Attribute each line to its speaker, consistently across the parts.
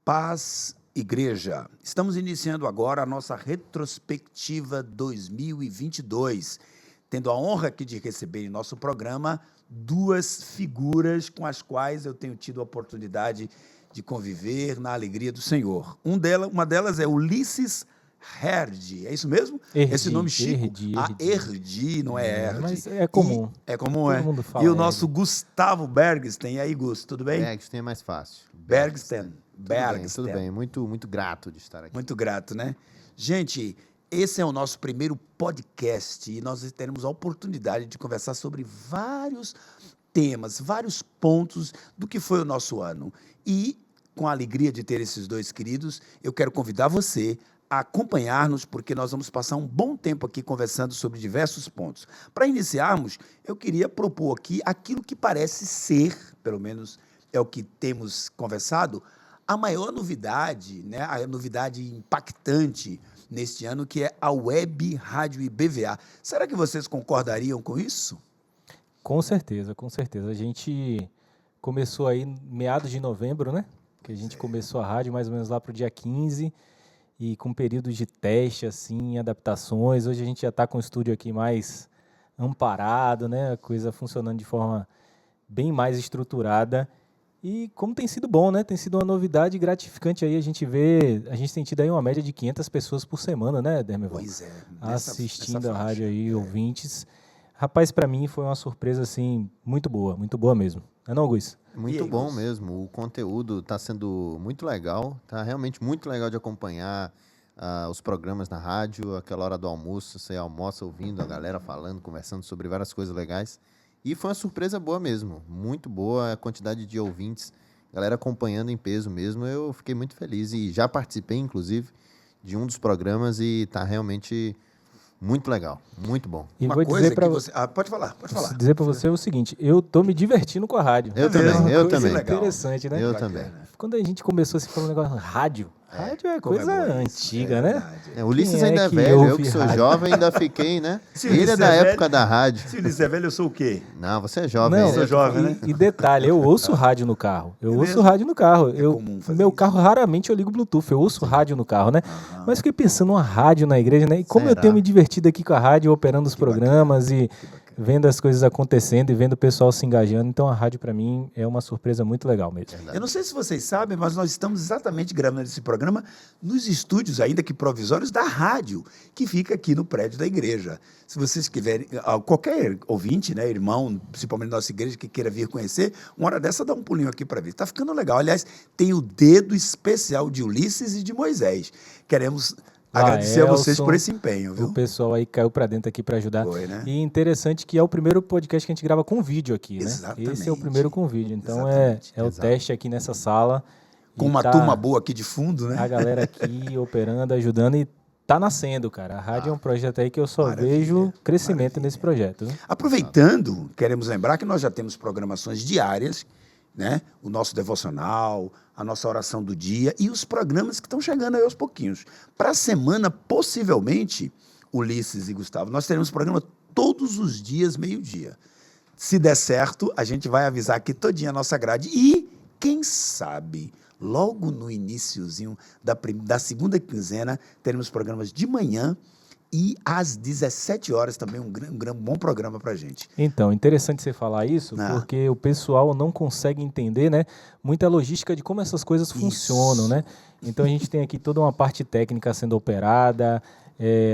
Speaker 1: Paz, Igreja. Estamos iniciando agora a nossa retrospectiva 2022, tendo a honra aqui de receber em nosso programa duas figuras com as quais eu tenho tido a oportunidade de conviver na alegria do Senhor. Uma delas é Ulisses Herdy, é isso mesmo?
Speaker 2: Herdy,
Speaker 1: esse nome chico? Herdy, não é Herdy.
Speaker 2: Mas é comum.
Speaker 1: É comum,
Speaker 2: Todo
Speaker 1: é?
Speaker 2: mundo fala
Speaker 1: E o nosso
Speaker 2: Herdy.
Speaker 1: Gustavo Bergsten. E aí, Gus, tudo bem?
Speaker 3: Bergsten é mais fácil.
Speaker 1: Bergsten.
Speaker 3: Tudo bem. Muito grato de estar aqui.
Speaker 1: Muito grato, né? Gente, esse é o nosso primeiro podcast e nós teremos a oportunidade de conversar sobre vários temas, vários pontos do que foi o nosso ano. E, com a alegria de ter esses dois queridos, eu quero convidar você a acompanhar-nos, porque nós vamos passar um bom tempo aqui conversando sobre diversos pontos. Para iniciarmos, eu queria propor aqui aquilo que parece ser, pelo menos é o que temos conversado, a maior novidade, né, a novidade impactante neste ano, que é a Web Rádio IBVA. Será que vocês concordariam com isso?
Speaker 2: Com certeza, com certeza. A gente começou aí meados de novembro, né? Que a gente começou a rádio mais ou menos lá para o dia 15, e com períodos de teste, assim, adaptações. Hoje a gente já está com o estúdio aqui mais amparado, né? A coisa funcionando de forma bem mais estruturada. E como tem sido bom, né? Tem sido uma novidade gratificante aí. A gente tem tido aí uma média de 500 pessoas por semana, né, Dermeval?
Speaker 1: Pois é.
Speaker 2: Assistindo a rádio aí, ouvintes. Rapaz, para mim foi uma surpresa, assim, muito boa mesmo. Não é não, Gus?
Speaker 3: Muito bom mesmo. O conteúdo está sendo muito legal. Está realmente muito legal de acompanhar os programas na rádio. Aquela hora do almoço, você almoça ouvindo a galera falando, conversando sobre várias coisas legais. E foi uma surpresa boa mesmo, muito boa a quantidade de ouvintes, galera acompanhando em peso mesmo. Eu fiquei muito feliz e já participei, inclusive, de um dos programas e está realmente muito legal, muito bom.
Speaker 2: E
Speaker 1: Uma
Speaker 2: vou
Speaker 1: coisa
Speaker 2: dizer para
Speaker 1: você... pode falar.
Speaker 2: Vou dizer para você o seguinte, eu tô me divertindo com a rádio.
Speaker 3: Eu também.
Speaker 2: Interessante, né?
Speaker 3: Eu também.
Speaker 2: Quando a gente começou a se falar um negócio, rádio é coisa antiga, né?
Speaker 3: O Ulisses
Speaker 2: Quem
Speaker 3: ainda é
Speaker 2: que
Speaker 3: velho, eu
Speaker 2: ouve
Speaker 3: que sou
Speaker 2: rádio?
Speaker 3: jovem ainda fiquei, né?
Speaker 1: Se
Speaker 3: Ele é
Speaker 1: Ulisses
Speaker 3: da
Speaker 1: é
Speaker 3: época
Speaker 1: velho-
Speaker 3: da rádio.
Speaker 1: Se o Ulisses é velho, eu sou o quê?
Speaker 3: Não, você é jovem.
Speaker 2: Não,
Speaker 3: ainda.
Speaker 1: sou jovem, né?
Speaker 2: E detalhe, eu ouço rádio no carro. Eu ouço
Speaker 1: mesmo?
Speaker 2: rádio no carro.
Speaker 1: comum fazer
Speaker 2: Meu
Speaker 1: isso.
Speaker 2: carro, raramente eu ligo Bluetooth. Eu ouço rádio no carro, né? Mas fiquei pensando uma rádio na igreja, né? E como eu
Speaker 3: Será?
Speaker 2: tenho me divertido aqui com a rádio, operando os programas e
Speaker 1: bacana.
Speaker 2: vendo as coisas acontecendo e vendo o pessoal se engajando. Então a rádio, para mim, é uma surpresa muito legal mesmo.
Speaker 1: Eu não sei se vocês sabem, mas nós estamos exatamente gravando esse programa nos estúdios, ainda que provisórios, da rádio, que fica aqui no prédio da igreja. Se vocês quiserem, qualquer ouvinte, né, irmão, principalmente da nossa igreja, que queira vir conhecer, uma hora dessa dá um pulinho aqui para ver. Está ficando legal. Aliás, tem o dedo especial de Ulisses e de Moisés. Queremos agradecer a vocês por esse empenho, viu?
Speaker 2: O pessoal aí caiu pra dentro aqui pra ajudar.
Speaker 1: Foi, né?
Speaker 2: E interessante que é o primeiro podcast que a gente grava com vídeo aqui, né?
Speaker 1: Exatamente.
Speaker 2: Esse é o primeiro com vídeo. Então
Speaker 1: Exatamente.
Speaker 2: é o teste aqui nessa sala.
Speaker 1: Com
Speaker 2: E
Speaker 1: uma
Speaker 2: tá
Speaker 1: turma boa aqui de fundo, né?
Speaker 2: A galera aqui operando, ajudando e tá nascendo, cara. A rádio é um projeto aí que eu só
Speaker 1: maravilha,
Speaker 2: vejo crescimento
Speaker 1: maravilha.
Speaker 2: nesse projeto. Né?
Speaker 1: Aproveitando, queremos lembrar que nós já temos programações diárias, né? O nosso devocional, a nossa oração do dia e os programas que estão chegando aí aos pouquinhos. Para a semana, possivelmente, Ulisses e Gustavo, nós teremos programa todos os dias, meio-dia. Se der certo, a gente vai avisar aqui todinha a nossa grade. E, quem sabe, logo no iniciozinho da segunda quinzena, teremos programas de manhã e às 17 horas também um bom programa para a gente.
Speaker 2: Então, interessante você falar isso, porque o pessoal não consegue entender, né, muita logística de como essas coisas funcionam, né? Então, a gente tem aqui toda uma parte técnica sendo operada,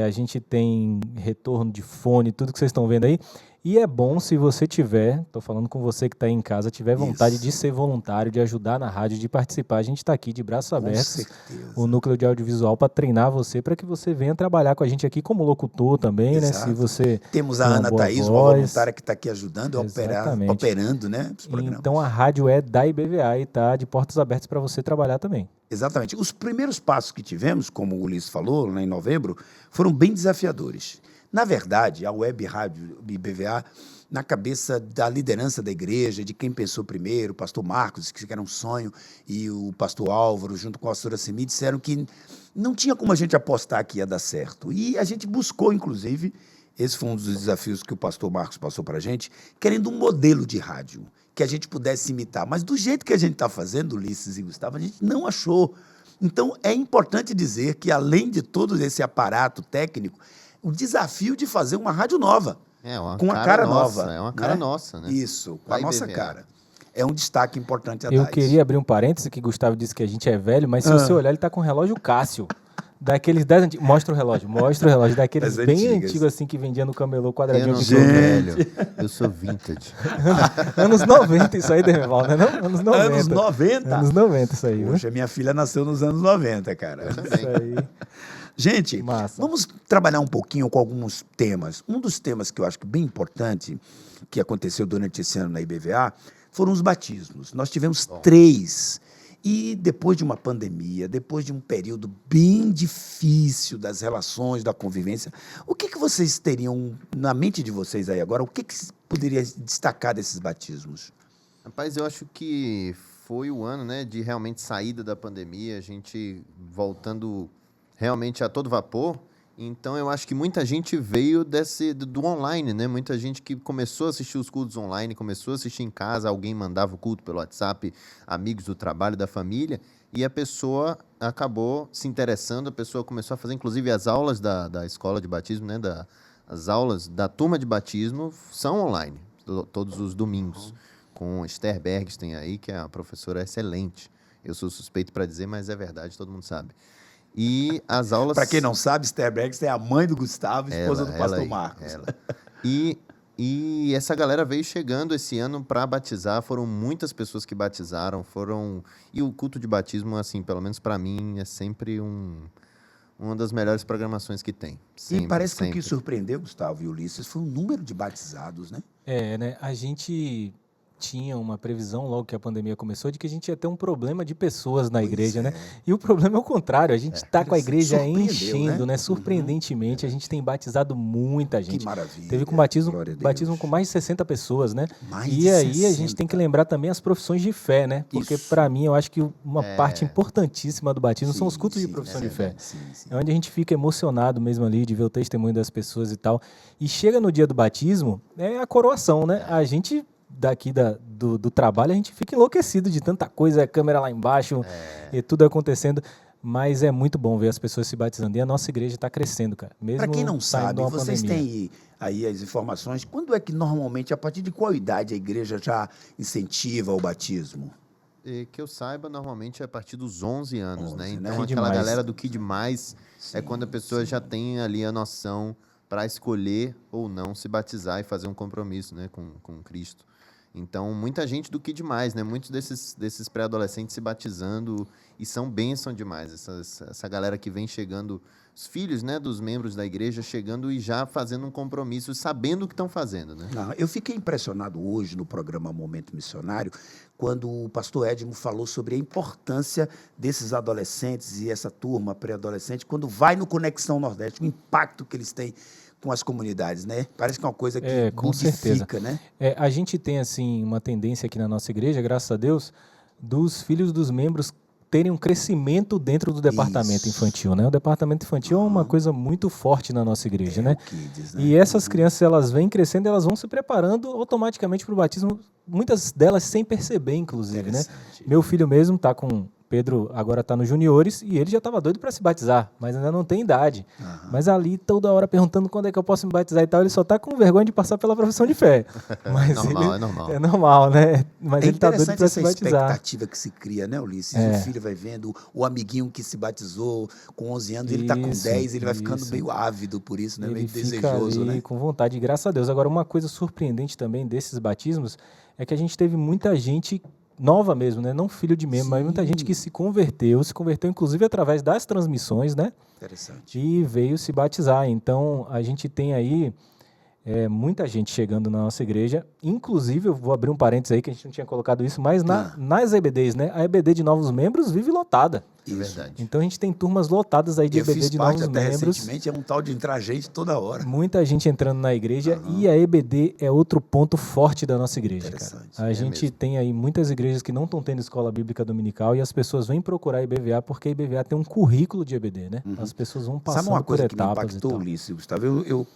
Speaker 2: a gente tem retorno de fone, tudo que vocês estão vendo aí. E é bom se você tiver, estou falando com você que está aí em casa, tiver vontade de ser voluntário, de ajudar na rádio, de participar. A gente está aqui de braços abertos,
Speaker 1: certeza.
Speaker 2: o núcleo de audiovisual, para treinar você, para que você venha trabalhar com a gente aqui como locutor também,
Speaker 1: Exato.
Speaker 2: né? Se você
Speaker 1: Temos a
Speaker 2: tem uma
Speaker 1: Ana
Speaker 2: boa
Speaker 1: Thaís, uma
Speaker 2: voz.
Speaker 1: voluntária que está aqui ajudando,
Speaker 2: Exatamente.
Speaker 1: operando, né, os programas.
Speaker 2: Então a rádio é da IBVA e está de portas abertas para você trabalhar também.
Speaker 1: Exatamente. Os primeiros passos que tivemos, como o Ulisses falou, lá em novembro, foram bem desafiadores. Na verdade, a Web Rádio IBVA, na cabeça da liderança da igreja, de quem pensou primeiro, o pastor Marcos, que era um sonho, e o pastor Álvaro, junto com a pastora Semi, disseram que não tinha como a gente apostar que ia dar certo. E a gente buscou, inclusive, esse foi um dos desafios que o pastor Marcos passou para a gente, querendo um modelo de rádio, que a gente pudesse imitar. Mas do jeito que a gente está fazendo, Ulisses e Gustavo, a gente não achou. Então, é importante dizer que, além de todo esse aparato técnico, o desafio de fazer uma rádio nova, com uma cara
Speaker 3: nossa,
Speaker 1: nova.
Speaker 3: É uma cara nossa, né?
Speaker 1: Isso, com a
Speaker 3: Vai
Speaker 1: nossa
Speaker 3: BVA.
Speaker 1: cara. É um destaque importante a
Speaker 2: Eu
Speaker 1: dar.
Speaker 2: queria abrir um parêntese que Gustavo disse que a gente é velho, mas se você olhar, ele tá com um relógio Cássio. Daqueles 10 antigos. Mostra o relógio. Daqueles
Speaker 1: Das
Speaker 2: bem
Speaker 1: antigas.
Speaker 2: antigos, assim, que vendia no camelô
Speaker 3: Eu
Speaker 2: quadradinho
Speaker 3: não
Speaker 2: de
Speaker 3: sou
Speaker 2: couro.
Speaker 3: velho, eu sou vintage.
Speaker 2: Anos 90 isso aí, Demival, não é não? Anos 90.
Speaker 1: Anos 90?
Speaker 2: Anos 90 isso aí, viu?
Speaker 1: Poxa, minha filha nasceu nos anos 90, cara.
Speaker 2: Isso aí.
Speaker 1: Gente,
Speaker 2: Massa.
Speaker 1: vamos trabalhar um pouquinho com alguns temas. Um dos temas que eu acho que bem importante, que aconteceu durante esse ano na IBVA, foram os batismos. Nós tivemos 3. E depois de uma pandemia, depois de um período bem difícil das relações, da convivência, o que vocês teriam na mente de vocês aí agora? O que poderia destacar desses batismos?
Speaker 3: Rapaz, eu acho que foi o ano, né, de realmente saída da pandemia, a gente voltando realmente a todo vapor. Então, eu acho que muita gente veio do online, né? Muita gente que começou a assistir os cultos online, começou a assistir em casa, alguém mandava o culto pelo WhatsApp, amigos do trabalho, da família, e a pessoa acabou se interessando, a pessoa começou a fazer, inclusive, as aulas da escola de batismo, né? As aulas da turma de batismo são online, todos os domingos, com Esther Bergsten aí, que é uma professora excelente. Eu sou suspeito para dizer, mas é verdade, todo mundo sabe. E as aulas...
Speaker 1: Para quem não sabe, Esther Bergsten é a mãe do Gustavo, esposa do pastor Marcos.
Speaker 3: E essa galera veio chegando esse ano para batizar, foram muitas pessoas que batizaram, e o culto de batismo, assim, pelo menos para mim, é sempre uma das melhores programações que tem. Sempre,
Speaker 1: E parece que o
Speaker 3: sempre.
Speaker 1: que surpreendeu, Gustavo e Ulisses, foi o número de batizados, né?
Speaker 2: Né? A gente tinha uma previsão logo que a pandemia começou de que a gente ia ter um problema de pessoas na igreja, né? E o problema é o contrário, a gente está com a igreja
Speaker 1: Surpreendeu,
Speaker 2: enchendo, né?
Speaker 1: né?
Speaker 2: Surpreendentemente, a gente tem batizado muita gente.
Speaker 1: Que maravilha.
Speaker 2: Teve com
Speaker 1: Glória a Deus.
Speaker 2: batismo com mais de 60 pessoas, né?
Speaker 1: Mais
Speaker 2: E
Speaker 1: de
Speaker 2: aí a gente
Speaker 1: 60.
Speaker 2: tem que lembrar também as profissões de fé, né? Porque
Speaker 1: Isso.
Speaker 2: para mim eu acho que uma parte importantíssima do batismo são os cultos de
Speaker 1: Sim,
Speaker 2: profissão
Speaker 1: é
Speaker 2: de fé.
Speaker 1: verdade, sim.
Speaker 2: É onde a gente fica emocionado mesmo ali de ver o testemunho das pessoas e tal. E chega no dia do batismo, é a coroação, né? A gente daqui do trabalho, a gente fica enlouquecido de tanta coisa, câmera lá embaixo e tudo acontecendo. Mas é muito bom ver as pessoas se batizando. E a nossa igreja está crescendo, cara. Mesmo
Speaker 1: Para quem não
Speaker 2: saindo
Speaker 1: sabe,
Speaker 2: de uma
Speaker 1: vocês
Speaker 2: pandemia.
Speaker 1: têm aí as informações. Quando é que normalmente, a partir de qual idade a igreja já incentiva o batismo?
Speaker 3: Que eu saiba, normalmente é a partir dos 11 anos,
Speaker 1: 11,
Speaker 3: né?
Speaker 1: né?
Speaker 3: Então,
Speaker 2: Kid
Speaker 3: aquela
Speaker 2: Mais.
Speaker 3: galera do Kid Mais é quando a pessoa já tem ali a noção para escolher ou não se batizar e fazer um compromisso, né, com Cristo. Então, muita gente do Kid Mais, né? Muitos desses pré-adolescentes se batizando e são bênção demais. Essa galera que vem chegando, os filhos, né, dos membros da igreja chegando e já fazendo um compromisso, sabendo o que estão fazendo, né?
Speaker 1: Não, eu fiquei impressionado hoje no programa Momento Missionário, quando o pastor Edmo falou sobre a importância desses adolescentes e essa turma pré-adolescente, quando vai no Conexão Nordeste, o impacto que eles têm com as comunidades, né? Parece que é uma coisa que
Speaker 2: Com certeza.
Speaker 1: modifica, né?
Speaker 2: A gente tem, assim, uma tendência aqui na nossa igreja, graças a Deus, dos filhos dos membros terem um crescimento dentro do departamento
Speaker 1: Isso.
Speaker 2: infantil, né? O departamento infantil é uma coisa muito forte na nossa igreja, né?
Speaker 1: O Kids, né?
Speaker 2: E essas crianças, elas vêm crescendo, elas vão se preparando automaticamente para o batismo, muitas delas sem perceber, inclusive, né?
Speaker 1: Interessante.
Speaker 2: Meu filho mesmo está com... Pedro agora está nos juniores e ele já estava doido para se batizar, mas ainda não tem idade. Mas ali, toda hora perguntando quando é que eu posso me batizar e tal, ele só está com vergonha de passar pela profissão de fé. Mas
Speaker 3: Normal, é normal.
Speaker 2: É normal, né? Mas
Speaker 1: É
Speaker 2: ele está doido
Speaker 1: interessante
Speaker 2: para
Speaker 1: essa
Speaker 2: se batizar.
Speaker 1: expectativa que se cria, né, Ulisses? O filho vai vendo o amiguinho que se batizou com 11 anos, ele está com
Speaker 2: Isso,
Speaker 1: 10, ele vai ficando
Speaker 2: isso.
Speaker 1: meio ávido por isso, né?
Speaker 2: Ele
Speaker 1: Meio
Speaker 2: fica
Speaker 1: desejoso,
Speaker 2: ali
Speaker 1: né?
Speaker 2: com vontade, graças a Deus. Agora, uma coisa surpreendente também desses batismos é que a gente teve muita gente nova mesmo, né? Não filho de membro, mas muita gente que se converteu inclusive através das transmissões, né?
Speaker 1: Interessante.
Speaker 2: E veio se batizar. Então, a gente tem aí muita gente chegando na nossa igreja. Inclusive, eu vou abrir um parênteses aí, que a gente não tinha colocado isso, mas nas EBDs, né? A EBD de novos membros vive lotada.
Speaker 3: É verdade.
Speaker 2: Então a gente tem turmas lotadas aí de
Speaker 1: Eu
Speaker 2: EBD
Speaker 1: fiz
Speaker 2: de
Speaker 1: parte
Speaker 2: novos
Speaker 1: até
Speaker 2: membros.
Speaker 1: recentemente, é um tal de entrar gente toda hora.
Speaker 2: Muita gente entrando na igreja e a EBD é outro ponto forte da nossa igreja, cara.
Speaker 1: Interessante.
Speaker 2: A gente
Speaker 3: mesmo.
Speaker 2: tem aí muitas igrejas que não estão tendo escola bíblica dominical e as pessoas vêm procurar a IBVA porque a IBVA tem um currículo de EBD, né? As pessoas vão passando
Speaker 1: Sabe uma coisa
Speaker 2: por
Speaker 1: que me
Speaker 2: etapas e
Speaker 1: impactou,
Speaker 2: tal.
Speaker 1: Ulisses, Gustavo? Eu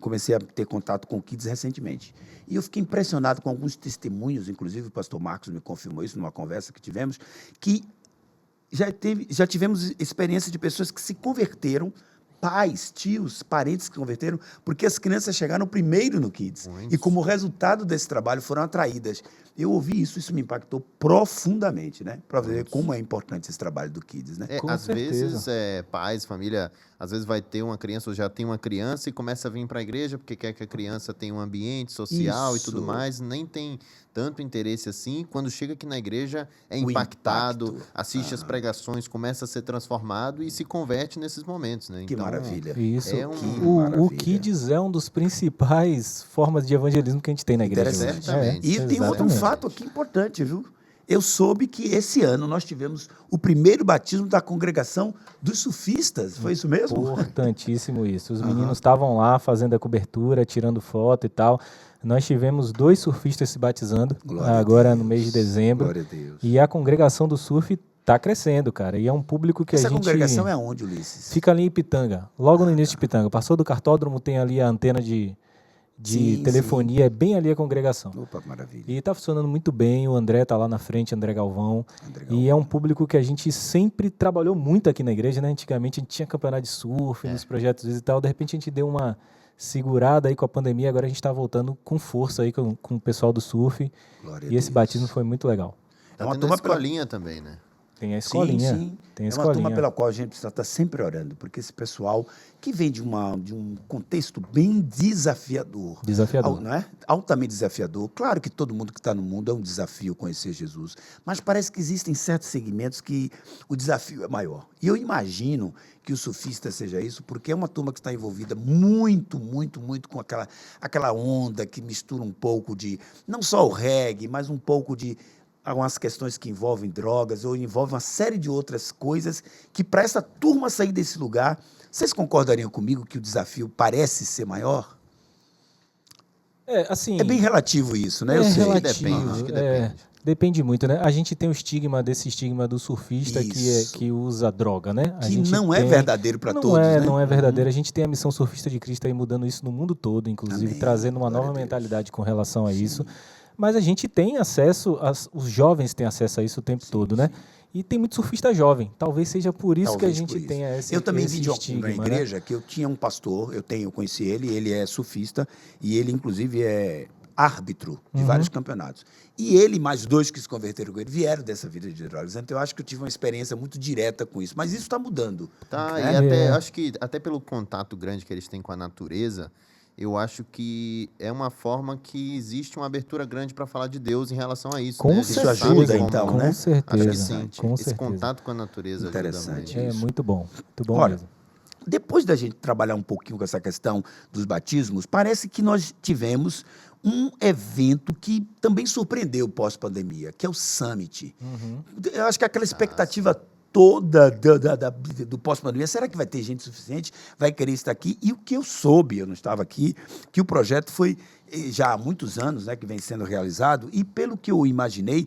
Speaker 1: comecei a ter contato com o Kids recentemente. E eu fiquei impressionado com alguns testemunhos, inclusive o pastor Marcos me confirmou isso numa conversa que tivemos, que já tivemos experiência de pessoas que se converteram, pais, tios, parentes que se converteram, porque as crianças chegaram primeiro no Kids.
Speaker 3: Muitos.
Speaker 1: E como resultado desse trabalho foram atraídas. Eu ouvi isso me impactou profundamente, né? Para ver como é importante esse trabalho do Kids, né?
Speaker 2: Com
Speaker 3: Às
Speaker 2: certeza.
Speaker 3: vezes, pais, família, às vezes vai ter uma criança ou já tem uma criança e começa a vir para a igreja porque quer que a criança tenha um ambiente social e tudo
Speaker 1: Isso.
Speaker 3: mais, nem tem tanto interesse assim. Quando chega aqui na igreja, é
Speaker 1: O
Speaker 3: impactado,
Speaker 1: impacto.
Speaker 3: assiste as pregações, começa a ser transformado e se converte nesses momentos, né?
Speaker 1: Que
Speaker 3: Então,
Speaker 1: maravilha.
Speaker 2: Isso.
Speaker 3: É
Speaker 2: O
Speaker 1: maravilha.
Speaker 2: Kids é um dos principais formas de evangelismo que a gente tem na igreja. hoje.
Speaker 1: Interessante.
Speaker 3: Certamente.
Speaker 1: E tem outro
Speaker 2: exatamente.
Speaker 1: fato aqui importante, viu? Eu soube que esse ano nós tivemos o primeiro batismo da congregação dos surfistas. Foi isso mesmo?
Speaker 2: Importantíssimo isso. Os meninos estavam lá fazendo a cobertura, tirando foto e tal. Nós tivemos 2 surfistas se batizando
Speaker 1: Glória a
Speaker 2: agora
Speaker 1: Deus.
Speaker 2: no mês de dezembro.
Speaker 1: Glória a Deus.
Speaker 2: E a congregação do surf está crescendo, cara. E é um público que
Speaker 1: Essa
Speaker 2: a gente
Speaker 1: congregação é onde, Ulisses?
Speaker 2: fica ali em Ipitanga, logo no início de Ipitanga. Passou do cartódromo, tem ali a antena de
Speaker 1: Sim,
Speaker 2: telefonia, é bem ali a congregação.
Speaker 1: Opa, maravilha.
Speaker 2: E está funcionando muito bem, o André está lá na frente, André Galvão.
Speaker 1: André
Speaker 2: E é um público que a gente sempre trabalhou muito aqui na igreja, né? Antigamente a gente tinha campeonato de surf nos projetos e tal, de repente a gente deu uma segurada aí com a pandemia, agora a gente está voltando com força aí com o pessoal do surf.
Speaker 1: Glória a
Speaker 2: E esse
Speaker 1: Deus.
Speaker 2: batismo foi muito legal.
Speaker 3: Tá
Speaker 1: É uma
Speaker 3: tendo
Speaker 1: turma
Speaker 3: a escolinha também, né?
Speaker 2: Tem a escolinha.
Speaker 1: Sim.
Speaker 2: Tem a
Speaker 1: É uma
Speaker 2: escolinha.
Speaker 1: turma pela qual a gente precisa estar sempre orando, porque esse pessoal que vem de um contexto bem desafiador,
Speaker 2: Desafiador.
Speaker 1: não é? Altamente desafiador. Claro que todo mundo que está no mundo é um desafio conhecer Jesus, mas parece que existem certos segmentos que o desafio é maior. E eu imagino que o surfista seja isso, porque é uma turma que está envolvida muito, muito, muito com aquela onda que mistura um pouco de, não só o reggae, mas um pouco de algumas questões que envolvem drogas ou envolvem uma série de outras coisas que, para essa turma sair desse lugar, vocês concordariam comigo que o desafio parece ser maior?
Speaker 2: Assim,
Speaker 1: É bem relativo isso, né?
Speaker 2: é
Speaker 1: Eu sei.
Speaker 2: relativo.
Speaker 3: Depende, acho que depende.
Speaker 2: Depende muito, né? A gente tem o estigma desse estigma do surfista
Speaker 1: Isso.
Speaker 2: que usa droga, né? A
Speaker 1: Que
Speaker 2: gente
Speaker 1: não é verdadeiro para todos, né?
Speaker 2: Não é verdadeiro. A gente tem a missão surfista de Cristo aí mudando isso no mundo todo, inclusive
Speaker 1: Amém.
Speaker 2: trazendo uma
Speaker 1: Glória a
Speaker 2: nova
Speaker 1: Deus.
Speaker 2: mentalidade com relação a isso. Mas a gente tem acesso, os jovens têm acesso a isso o tempo todo, né? E tem muito surfista jovem. Talvez seja por isso
Speaker 1: Talvez
Speaker 2: que a gente
Speaker 1: por isso.
Speaker 2: tenha esse
Speaker 1: Eu também
Speaker 2: esse
Speaker 1: vi de
Speaker 2: estigma,
Speaker 1: uma
Speaker 2: né?
Speaker 1: igreja que eu tinha um pastor, eu conheci ele é surfista e ele, inclusive, é árbitro de vários campeonatos. E ele, mais 2 que se converteram com ele, vieram dessa vida de drogas. Então, eu acho que eu tive uma experiência muito direta com isso. Mas isso está mudando.
Speaker 3: Tá,
Speaker 1: né?
Speaker 3: e até, acho que até pelo contato grande que eles têm com a natureza, eu acho que é uma forma que existe uma abertura grande para falar de Deus em relação a isso.
Speaker 2: Com
Speaker 3: né? A gente
Speaker 2: certeza,
Speaker 3: sabe como-
Speaker 1: então,
Speaker 2: com
Speaker 1: né?
Speaker 2: certeza,
Speaker 3: Acho que sim.
Speaker 2: com
Speaker 3: Esse
Speaker 2: certeza.
Speaker 3: contato com a natureza ajuda
Speaker 1: Interessante.
Speaker 3: muito.
Speaker 2: É muito bom
Speaker 1: Olha,
Speaker 2: mesmo.
Speaker 1: depois da gente trabalhar um pouquinho com essa questão dos batismos, parece que nós tivemos um evento que também surpreendeu pós-pandemia, que é o Summit. Eu acho que aquela expectativa toda do pós-pandemia, será que vai ter gente suficiente? Vai querer estar aqui? E o que eu soube, eu não estava aqui, que o projeto foi já há muitos anos, né, que vem sendo realizado, e pelo que eu imaginei,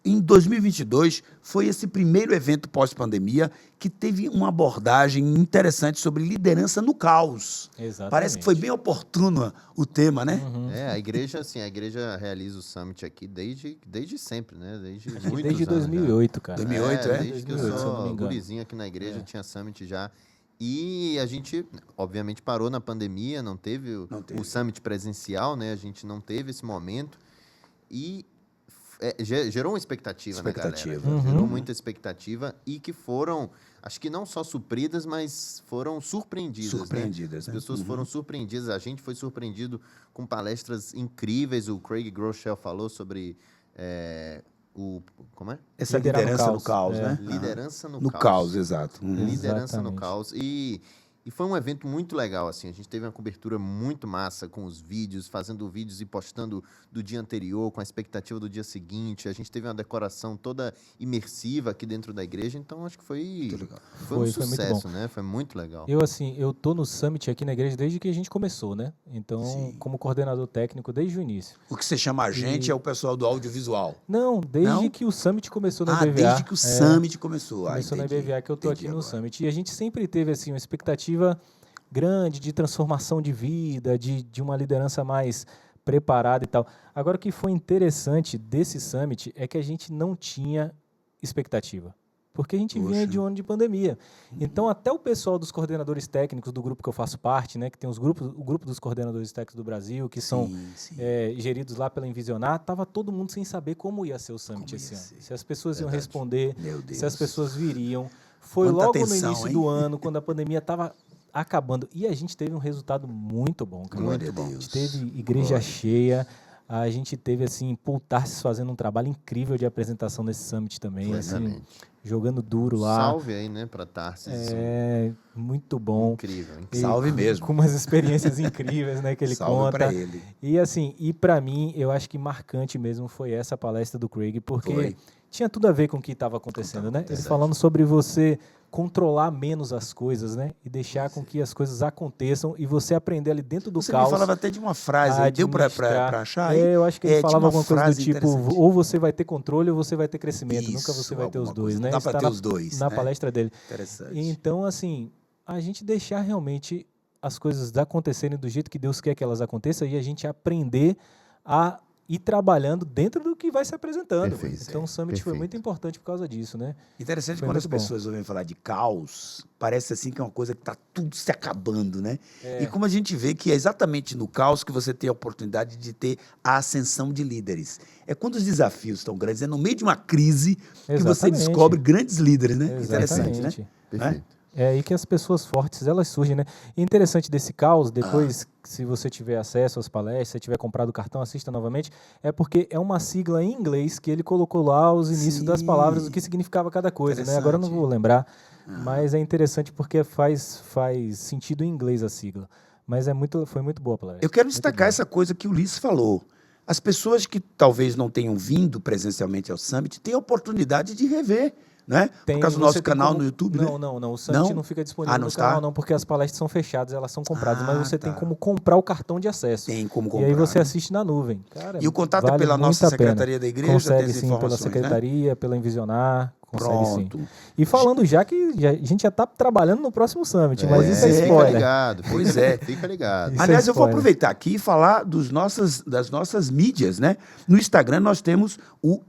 Speaker 1: em 2022 foi esse primeiro evento pós-pandemia que teve uma abordagem interessante sobre liderança no caos.
Speaker 2: Exatamente.
Speaker 1: Parece que foi bem oportuno o tema, né?
Speaker 3: A igreja, assim, a igreja realiza o Summit aqui desde sempre, né? Desde muitos
Speaker 2: Desde
Speaker 3: anos, né?
Speaker 2: 2008, cara.
Speaker 1: 2008, é?
Speaker 3: Desde que eu
Speaker 2: 2008, se eu não me
Speaker 3: sou
Speaker 2: engano.
Speaker 3: gurizinho aqui na igreja, tinha Summit já. E a gente, obviamente, parou na pandemia, não teve
Speaker 1: Não teve.
Speaker 3: o Summit presencial, né? A gente não teve esse momento. E gerou uma expectativa, né,
Speaker 1: Expectativa.
Speaker 3: galera? Gerou muita expectativa e que foram, acho que não só supridas, mas foram surpreendidas.
Speaker 1: Surpreendidas,
Speaker 3: Né?
Speaker 1: né?
Speaker 3: As pessoas foram surpreendidas. A gente foi surpreendido com palestras incríveis. O Craig Groeschel falou sobre como é?
Speaker 1: Essa
Speaker 2: Liderar no
Speaker 1: liderança no
Speaker 2: caos,
Speaker 1: caos, né?
Speaker 3: Liderança no
Speaker 1: No
Speaker 3: caos.
Speaker 1: caos, exato.
Speaker 3: Liderança no
Speaker 2: Exatamente.
Speaker 3: caos. E foi um evento muito legal, assim. A gente teve uma cobertura muito massa com os vídeos, fazendo vídeos e postando do dia anterior, com a expectativa do dia seguinte. A gente teve uma decoração toda imersiva aqui dentro da igreja, então acho que foi um
Speaker 2: Foi muito
Speaker 3: sucesso,
Speaker 2: bom.
Speaker 3: né? Foi muito legal.
Speaker 2: Eu tô no Summit aqui na igreja desde que a gente começou, né? Então,
Speaker 1: Sim.
Speaker 2: como coordenador técnico desde o início.
Speaker 1: O que você chama a gente é o pessoal do audiovisual.
Speaker 2: Não, desde
Speaker 1: Não?
Speaker 2: que o Summit começou na
Speaker 1: Ah,
Speaker 2: IBVA.
Speaker 1: desde que o Summit começou.
Speaker 2: Começou na
Speaker 1: Entendi.
Speaker 2: IBVA que eu tô
Speaker 1: Entendi
Speaker 2: aqui no
Speaker 1: agora.
Speaker 2: Summit. E a gente sempre teve assim, uma expectativa grande de transformação de vida, de uma liderança mais preparada e tal. Agora, o que foi interessante desse Summit é que a gente não tinha expectativa. Porque a gente vinha de um ano de pandemia. Então, até o pessoal dos coordenadores técnicos do grupo que eu faço parte, né, que tem o grupo dos coordenadores técnicos do Brasil, que são
Speaker 1: Sim.
Speaker 2: geridos lá pela Envisionar, estava todo mundo sem saber como ia ser o Summit
Speaker 1: Como
Speaker 2: esse
Speaker 1: ia
Speaker 2: ano.
Speaker 1: ser.
Speaker 2: Se as pessoas iam
Speaker 3: Verdade.
Speaker 2: responder,
Speaker 1: Meu Deus.
Speaker 2: se as pessoas viriam. Foi
Speaker 1: Quanta
Speaker 2: logo no
Speaker 1: tensão,
Speaker 2: início
Speaker 1: hein?
Speaker 2: do ano, quando a pandemia estava acabando. E a gente teve um resultado muito bom, cara.
Speaker 1: Glória a
Speaker 2: A
Speaker 1: Deus.
Speaker 2: gente teve igreja
Speaker 1: Glória.
Speaker 2: cheia. A gente teve, assim, Paul Tarsis fazendo um trabalho incrível de apresentação nesse Summit também. Assim,
Speaker 3: Exatamente.
Speaker 2: jogando duro lá.
Speaker 3: Salve aí, né, pra Tarsis.
Speaker 2: Muito bom.
Speaker 3: Incrível, hein?
Speaker 2: E
Speaker 1: Salve mesmo.
Speaker 2: Com umas experiências incríveis, né, que ele
Speaker 1: Salve
Speaker 2: conta.
Speaker 1: pra ele.
Speaker 2: E assim, para mim, eu acho que marcante mesmo foi essa palestra do Craig, porque
Speaker 1: Foi.
Speaker 2: tinha tudo a ver com o que estava acontecendo, né? Ele falando sobre você controlar menos as coisas, né? E deixar com que as coisas aconteçam e você aprender ali dentro do
Speaker 1: Você
Speaker 2: caos.
Speaker 1: me falava até de uma frase,
Speaker 2: a
Speaker 1: aí, deu pra
Speaker 2: administrar.
Speaker 1: achar aí?
Speaker 2: Eu acho que ele
Speaker 1: tinha
Speaker 2: falava
Speaker 1: uma
Speaker 2: alguma coisa do
Speaker 1: frase
Speaker 2: tipo,
Speaker 1: interessante.
Speaker 2: ou você vai ter controle ou você vai ter crescimento. Nunca
Speaker 1: Isso,
Speaker 2: você vai ter os
Speaker 1: alguma
Speaker 2: dois,
Speaker 1: coisa.
Speaker 2: né?
Speaker 1: Não dá
Speaker 2: Isso
Speaker 1: pra
Speaker 2: tá
Speaker 1: ter
Speaker 2: na,
Speaker 1: os dois,
Speaker 2: na
Speaker 1: né?
Speaker 2: palestra dele.
Speaker 1: Interessante.
Speaker 2: Então, assim, a gente deixar realmente as coisas acontecerem do jeito que Deus quer que elas aconteçam e a gente aprender a ir trabalhando dentro do que vai se apresentando.
Speaker 3: Perfeito.
Speaker 2: Então, o Summit foi
Speaker 3: Perfeito.
Speaker 2: muito importante por causa disso, né?
Speaker 1: Interessante
Speaker 2: Foi
Speaker 1: quando as
Speaker 2: muito bom.
Speaker 1: pessoas ouvem falar de caos, parece assim que é uma coisa que está tudo se acabando, né?
Speaker 2: É.
Speaker 1: E como a gente vê que é exatamente no caos que você tem a oportunidade de ter a ascensão de líderes. É quando os desafios estão grandes, é no meio de uma crise que você
Speaker 2: Exatamente.
Speaker 1: descobre grandes líderes, né? Interessante, né?
Speaker 2: Exatamente.
Speaker 3: Perfeito.
Speaker 2: É aí que as pessoas fortes, elas surgem, né? E interessante desse caos, depois, se você tiver acesso às palestras, se tiver comprado o cartão, assista novamente, é porque é uma sigla em inglês que ele colocou lá os inícios das
Speaker 1: Sim.
Speaker 2: palavras, o que significava cada coisa, né? Agora eu não vou lembrar, mas é interessante porque faz sentido em inglês a sigla. Mas foi muito boa a palestra.
Speaker 1: Eu quero
Speaker 2: Muito
Speaker 1: destacar
Speaker 2: boa.
Speaker 1: essa coisa que o Ulisses falou. As pessoas que talvez não tenham vindo presencialmente ao Summit têm a oportunidade de rever, né? Por causa do
Speaker 2: você
Speaker 1: nosso
Speaker 2: tem
Speaker 1: canal
Speaker 2: como-
Speaker 1: no YouTube, né?
Speaker 2: Não. O Summit
Speaker 1: Não?
Speaker 2: não fica disponível
Speaker 1: Não
Speaker 2: no
Speaker 1: está?
Speaker 2: canal, não, porque as palestras são fechadas, elas são compradas,
Speaker 1: Ah,
Speaker 2: mas você tem
Speaker 1: tá.
Speaker 2: como comprar o cartão de acesso.
Speaker 1: Tem como
Speaker 2: E
Speaker 1: comprar.
Speaker 2: aí você
Speaker 1: né?
Speaker 2: assiste na nuvem. Cara,
Speaker 1: E o contato é
Speaker 2: vale
Speaker 1: pela
Speaker 2: muito
Speaker 1: nossa
Speaker 2: a pena.
Speaker 1: secretaria da igreja,
Speaker 2: Consegue
Speaker 1: tem as
Speaker 2: sim, pela
Speaker 1: informações, né?
Speaker 2: secretaria, pela Envisionar, consegue sim.
Speaker 1: Pronto.
Speaker 2: E falando já que a gente já está trabalhando no próximo Summit, mas isso é
Speaker 1: Fica
Speaker 3: Fica
Speaker 2: spoiler.
Speaker 3: ligado.
Speaker 1: Pois é.
Speaker 3: Fica ligado.
Speaker 2: Isso é
Speaker 1: Aliás, eu vou
Speaker 2: spoiler.
Speaker 1: aproveitar aqui e falar das nossas mídias, né? No Instagram nós temos o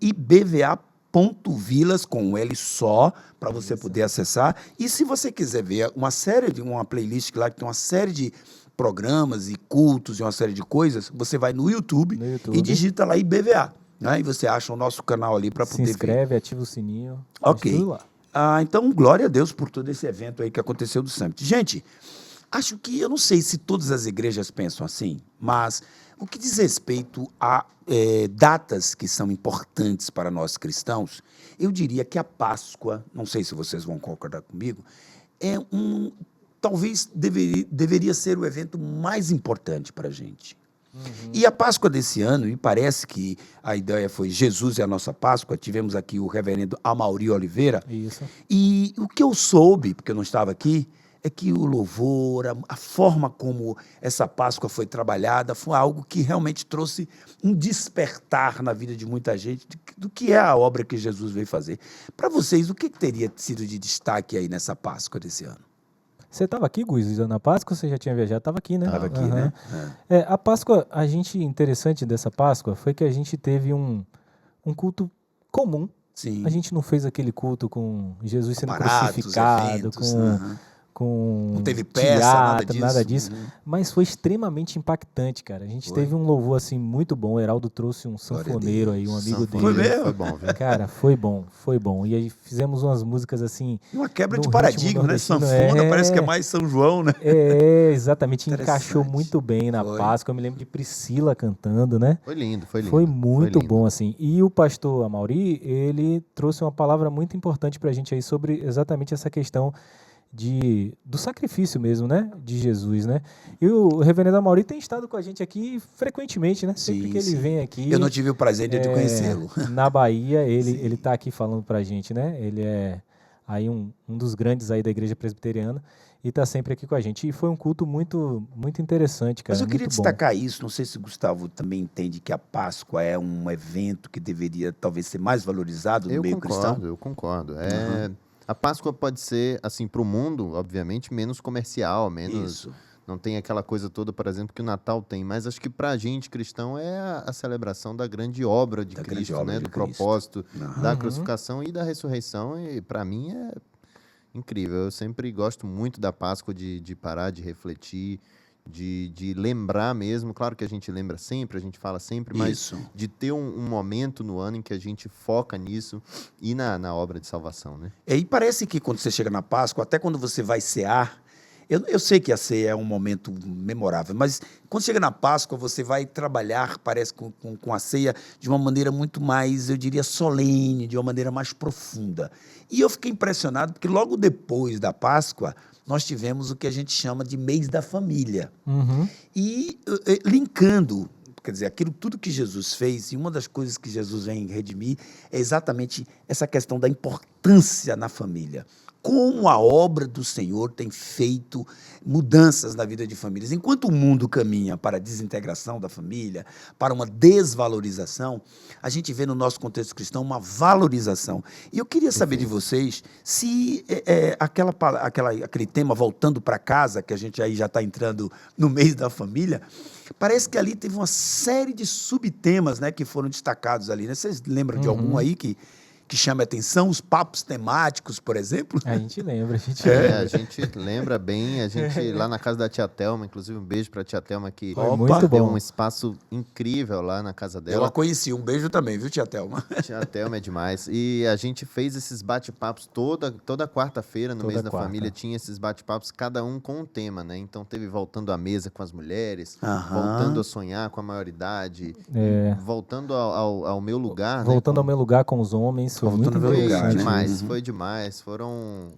Speaker 1: IBVA.vilas com um L só, para você poder acessar. E se você quiser ver uma playlist lá que tem uma série de programas e cultos e uma série de coisas, você vai no YouTube,
Speaker 2: No YouTube.
Speaker 1: e digita lá IBVA. Né? E você acha o nosso canal ali para
Speaker 2: Se
Speaker 1: poder ver.
Speaker 2: inscreve, ativa o sininho.
Speaker 1: Ok.
Speaker 2: faz tudo lá.
Speaker 1: Então, glória a Deus por todo esse evento aí que aconteceu do Summit. Gente, acho que, eu não sei se todas as igrejas pensam assim, mas o que diz respeito a datas que são importantes para nós cristãos, eu diria que a Páscoa, não sei se vocês vão concordar comigo, talvez deveria ser o evento mais importante para a gente. E a Páscoa desse ano, e parece que a ideia foi Jesus é a nossa Páscoa, tivemos aqui o reverendo Amaury Oliveira,
Speaker 2: Isso.
Speaker 1: e o que eu soube, porque eu não estava aqui, é que o louvor, a forma como essa Páscoa foi trabalhada, foi algo que realmente trouxe um despertar na vida de muita gente do que é a obra que Jesus veio fazer. Para vocês, o que teria sido de destaque aí nessa Páscoa desse ano?
Speaker 2: Você estava aqui, Guiz, na Páscoa? Você já tinha viajado? Estava aqui, né?
Speaker 1: Estava aqui,
Speaker 2: Aham.
Speaker 1: né?
Speaker 2: A Páscoa, interessante dessa Páscoa foi que a gente teve um culto comum.
Speaker 1: Sim.
Speaker 2: A gente não fez aquele culto com Jesus sendo
Speaker 1: Aparatos,
Speaker 2: crucificado,
Speaker 1: eventos,
Speaker 2: com
Speaker 1: não teve peça,
Speaker 2: nada disso. Mas foi extremamente impactante, cara. A gente teve um louvor assim muito bom. O Heraldo trouxe um sanfoneiro aí, um amigo dele.
Speaker 1: Foi mesmo?
Speaker 3: Foi bom, viu?
Speaker 2: Cara, foi bom. E aí fizemos umas músicas assim.
Speaker 1: Uma quebra
Speaker 2: no
Speaker 1: de
Speaker 2: ritmo
Speaker 1: paradigma, né?
Speaker 2: nordestino.
Speaker 1: Sanfona parece que é mais São João, né?
Speaker 2: Exatamente. Encaixou
Speaker 1: Interessante.
Speaker 2: muito bem na
Speaker 1: Foi.
Speaker 2: Páscoa. Eu me lembro de Priscila cantando, né?
Speaker 3: Foi lindo, foi lindo.
Speaker 2: Foi muito
Speaker 3: lindo.
Speaker 2: bom, assim. E o pastor Amaury, ele trouxe uma palavra muito importante para a gente aí sobre exatamente essa questão do sacrifício mesmo, né? De Jesus, né? E o reverendo Amaury tem estado com a gente aqui frequentemente, né? Sempre
Speaker 1: Sim,
Speaker 2: que ele
Speaker 1: sim.
Speaker 2: vem aqui
Speaker 1: Eu não tive o prazer de conhecê-lo.
Speaker 2: na Bahia, ele
Speaker 1: Sim.
Speaker 2: tá aqui falando pra gente, né? Ele é aí um dos grandes aí da igreja presbiteriana e tá sempre aqui com a gente. E foi um culto muito, muito interessante,
Speaker 1: Mas
Speaker 2: cara,
Speaker 1: eu queria
Speaker 2: muito bom.
Speaker 1: destacar isso, não sei se o Gustavo também entende que a Páscoa é um evento que deveria talvez ser mais valorizado no meio cristão.
Speaker 3: Eu concordo. A Páscoa pode ser, assim, para o mundo, obviamente, menos comercial, menos.
Speaker 1: Isso.
Speaker 3: Não tem aquela coisa toda, por exemplo, que o Natal tem, mas acho que para a gente cristão é a celebração da grande obra de
Speaker 1: Da grande
Speaker 3: Cristo,
Speaker 1: obra
Speaker 3: né?
Speaker 1: de
Speaker 3: Do
Speaker 1: Cristo.
Speaker 3: propósito da
Speaker 2: Uhum.
Speaker 3: crucificação e da ressurreição, e para mim é incrível. Eu sempre gosto muito da Páscoa, de parar, de refletir, de lembrar mesmo. Claro que a gente lembra sempre, a gente fala sempre, mas
Speaker 1: Isso.
Speaker 3: de ter um momento no ano em que a gente foca nisso e na obra de salvação, né?
Speaker 1: E parece que quando você chega na Páscoa, até quando você vai cear, eu sei que a ceia é um momento memorável, mas quando chega na Páscoa, você vai trabalhar, parece, com a ceia de uma maneira muito mais, eu diria, solene, de uma maneira mais profunda. E eu fiquei impressionado, porque logo depois da Páscoa, nós tivemos o que a gente chama de mês da família.
Speaker 2: Uhum.
Speaker 1: E linkando, quer dizer, aquilo tudo que Jesus fez, e uma das coisas que Jesus vem redimir é exatamente essa questão da importância na família. Como a obra do Senhor tem feito mudanças na vida de famílias. Enquanto o mundo caminha para a desintegração da família, para uma desvalorização, a gente vê no nosso contexto cristão uma valorização. E eu queria saber de vocês se aquele tema, voltando para casa, que a gente aí já está entrando no mês da família, parece que ali teve uma série de subtemas, né, que foram destacados ali. Né? Vocês lembram de algum aí que chama a atenção? Os papos temáticos, por exemplo?
Speaker 2: A gente lembra, a gente
Speaker 3: A
Speaker 2: lembra.
Speaker 3: gente lembra bem, a gente lá na casa da tia Thelma, inclusive um beijo pra tia Thelma que
Speaker 2: Foi muito
Speaker 3: deu
Speaker 2: bom.
Speaker 3: um espaço incrível lá na casa
Speaker 1: Eu
Speaker 3: dela.
Speaker 1: a conheci. Um beijo também, viu, tia Thelma?
Speaker 3: Tia Thelma é demais. E a gente fez esses bate-papos toda quarta-feira no
Speaker 2: Toda
Speaker 3: mês da
Speaker 2: quarta.
Speaker 3: família, tinha esses bate-papos, cada um com um tema, né? Então teve voltando à mesa com as mulheres,
Speaker 1: Aham.
Speaker 3: voltando a sonhar com a maioridade, voltando ao meu lugar,
Speaker 2: Voltando
Speaker 3: né?
Speaker 2: ao meu lugar com os homens, foi
Speaker 1: Voltando
Speaker 2: muito
Speaker 1: ao meu
Speaker 2: interessante.
Speaker 1: lugar, né?
Speaker 3: Demais,
Speaker 1: Uhum.
Speaker 3: foi demais. Foram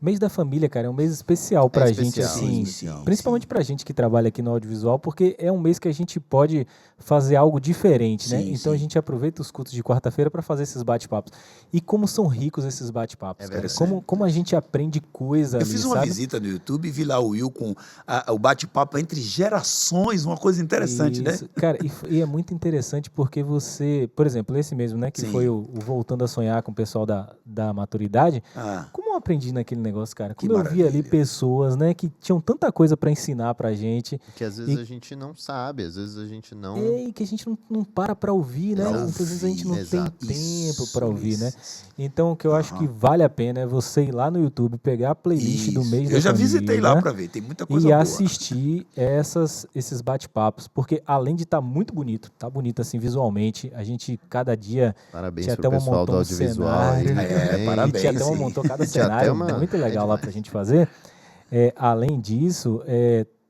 Speaker 2: Mês da família, cara, é um mês especial pra gente,
Speaker 3: especial,
Speaker 2: assim,
Speaker 1: sim,
Speaker 2: principalmente pra gente que trabalha aqui no audiovisual, porque é um mês que a gente pode fazer algo diferente, né?
Speaker 1: Sim,
Speaker 2: Então a
Speaker 1: sim.
Speaker 2: gente aproveita os cultos de quarta-feira pra fazer esses bate-papos. E como são ricos esses bate-papos, cara.
Speaker 1: verdade.
Speaker 2: Como a gente aprende coisa
Speaker 1: Eu
Speaker 2: ali,
Speaker 1: fiz uma
Speaker 2: sabe?
Speaker 1: visita no YouTube e vi lá o Will com o bate-papo entre gerações, uma coisa interessante,
Speaker 2: Isso.
Speaker 1: né?
Speaker 2: Cara, e é muito interessante porque você, por exemplo, esse mesmo, né, que
Speaker 1: Sim.
Speaker 2: foi o Voltando a Sonhar com o pessoal da maturidade,
Speaker 1: Ah,
Speaker 2: como eu aprendi naquele negócio, cara?
Speaker 1: Que
Speaker 2: Como eu vi ali
Speaker 1: maravilha.
Speaker 2: pessoas, né, que tinham tanta coisa pra ensinar pra gente,
Speaker 3: que às vezes a gente não sabe, às vezes a gente não...
Speaker 2: e que a gente não para pra ouvir, né?
Speaker 1: Pra
Speaker 2: Muitas vezes a gente não
Speaker 3: Exato.
Speaker 2: tem tempo
Speaker 1: isso,
Speaker 2: pra ouvir, né?
Speaker 1: isso.
Speaker 2: Então, o que eu acho que vale a pena é você ir lá no YouTube, pegar a playlist do
Speaker 1: Isso.
Speaker 2: mês da
Speaker 1: Eu já
Speaker 2: família,
Speaker 1: visitei lá para ver, tem muita coisa
Speaker 2: e
Speaker 1: boa.
Speaker 2: assistir esses bate-papos, porque além de estar muito bonito, tá bonito assim visualmente, a gente cada dia
Speaker 3: Parabéns
Speaker 2: Tia
Speaker 3: pro
Speaker 2: Thelma
Speaker 3: pessoal do
Speaker 2: montou um
Speaker 3: audiovisual aí.
Speaker 2: cenário.
Speaker 3: também.
Speaker 1: parabéns.
Speaker 2: e Tia Thelma
Speaker 1: sim.
Speaker 2: montou cada
Speaker 3: Tia
Speaker 2: cenário,
Speaker 3: Thelma
Speaker 2: muito
Speaker 3: é
Speaker 2: legal lá
Speaker 3: demais.
Speaker 2: pra gente fazer. Além disso,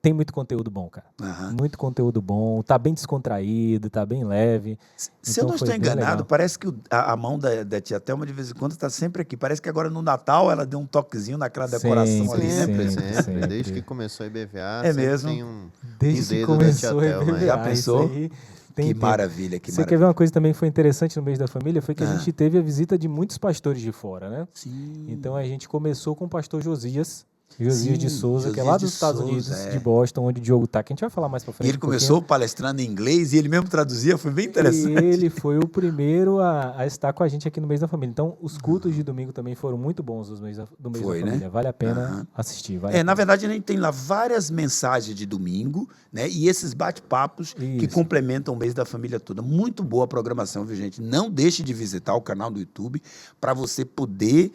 Speaker 2: tem muito conteúdo bom, cara.
Speaker 1: Aham.
Speaker 2: Muito conteúdo bom, tá bem descontraído, tá bem leve.
Speaker 1: Se eu
Speaker 2: Então
Speaker 1: não
Speaker 2: foi
Speaker 1: estou
Speaker 2: bem
Speaker 1: enganado,
Speaker 2: legal.
Speaker 1: parece que a mão da tia Thelma de vez em quando está sempre aqui. Parece que agora no Natal ela deu um toquezinho naquela decoração
Speaker 2: Sempre,
Speaker 1: ali, né?
Speaker 3: Sempre,
Speaker 2: sempre,
Speaker 3: sempre.
Speaker 2: sempre.
Speaker 3: Desde que começou a IBVA,
Speaker 1: É
Speaker 3: sempre
Speaker 1: mesmo?
Speaker 3: tem um
Speaker 2: Desde que
Speaker 3: dedo da tia
Speaker 2: começou a
Speaker 3: Thelma aí.
Speaker 1: Já
Speaker 2: EBVA,
Speaker 1: pensou?
Speaker 2: isso aí tem
Speaker 1: Que
Speaker 2: tempo.
Speaker 1: maravilha, que
Speaker 2: Você
Speaker 1: maravilha.
Speaker 2: quer ver uma coisa também que foi interessante no mês da família? Foi que a
Speaker 1: Ah.
Speaker 2: gente teve a visita de muitos pastores de fora, né?
Speaker 1: Sim.
Speaker 2: Então a gente começou com o pastor Josias de
Speaker 1: Sim,
Speaker 2: Souza, que é
Speaker 1: Josias
Speaker 2: lá
Speaker 1: de
Speaker 2: dos Estados
Speaker 1: Souza,
Speaker 2: Unidos,
Speaker 1: é.
Speaker 2: de Boston, onde o Diogo tá, que a gente vai falar mais pra frente.
Speaker 1: E ele começou palestrando em inglês e ele mesmo traduzia, foi bem
Speaker 2: E
Speaker 1: interessante.
Speaker 2: ele foi o primeiro a estar com a gente aqui no mês da família. Então, os cultos de domingo também foram muito bons do mês
Speaker 1: Foi,
Speaker 2: da
Speaker 1: né?
Speaker 2: família. Vale a pena
Speaker 1: Aham.
Speaker 2: assistir. Vale a
Speaker 1: Na
Speaker 2: pena.
Speaker 1: verdade, a gente tem lá várias mensagens de domingo, né? E esses bate-papos que
Speaker 2: Isso.
Speaker 1: complementam o mês da família toda. Muito boa a programação, viu, gente? Não deixe de visitar o canal do YouTube para você poder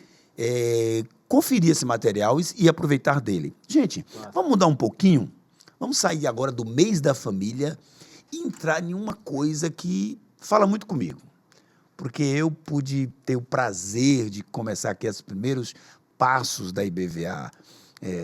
Speaker 1: conferir esse material e aproveitar dele. Gente, vamos mudar um pouquinho? Vamos sair agora do mês da família e entrar em uma coisa que fala muito comigo. Porque eu pude ter o prazer de começar aqui os primeiros passos da IBVA,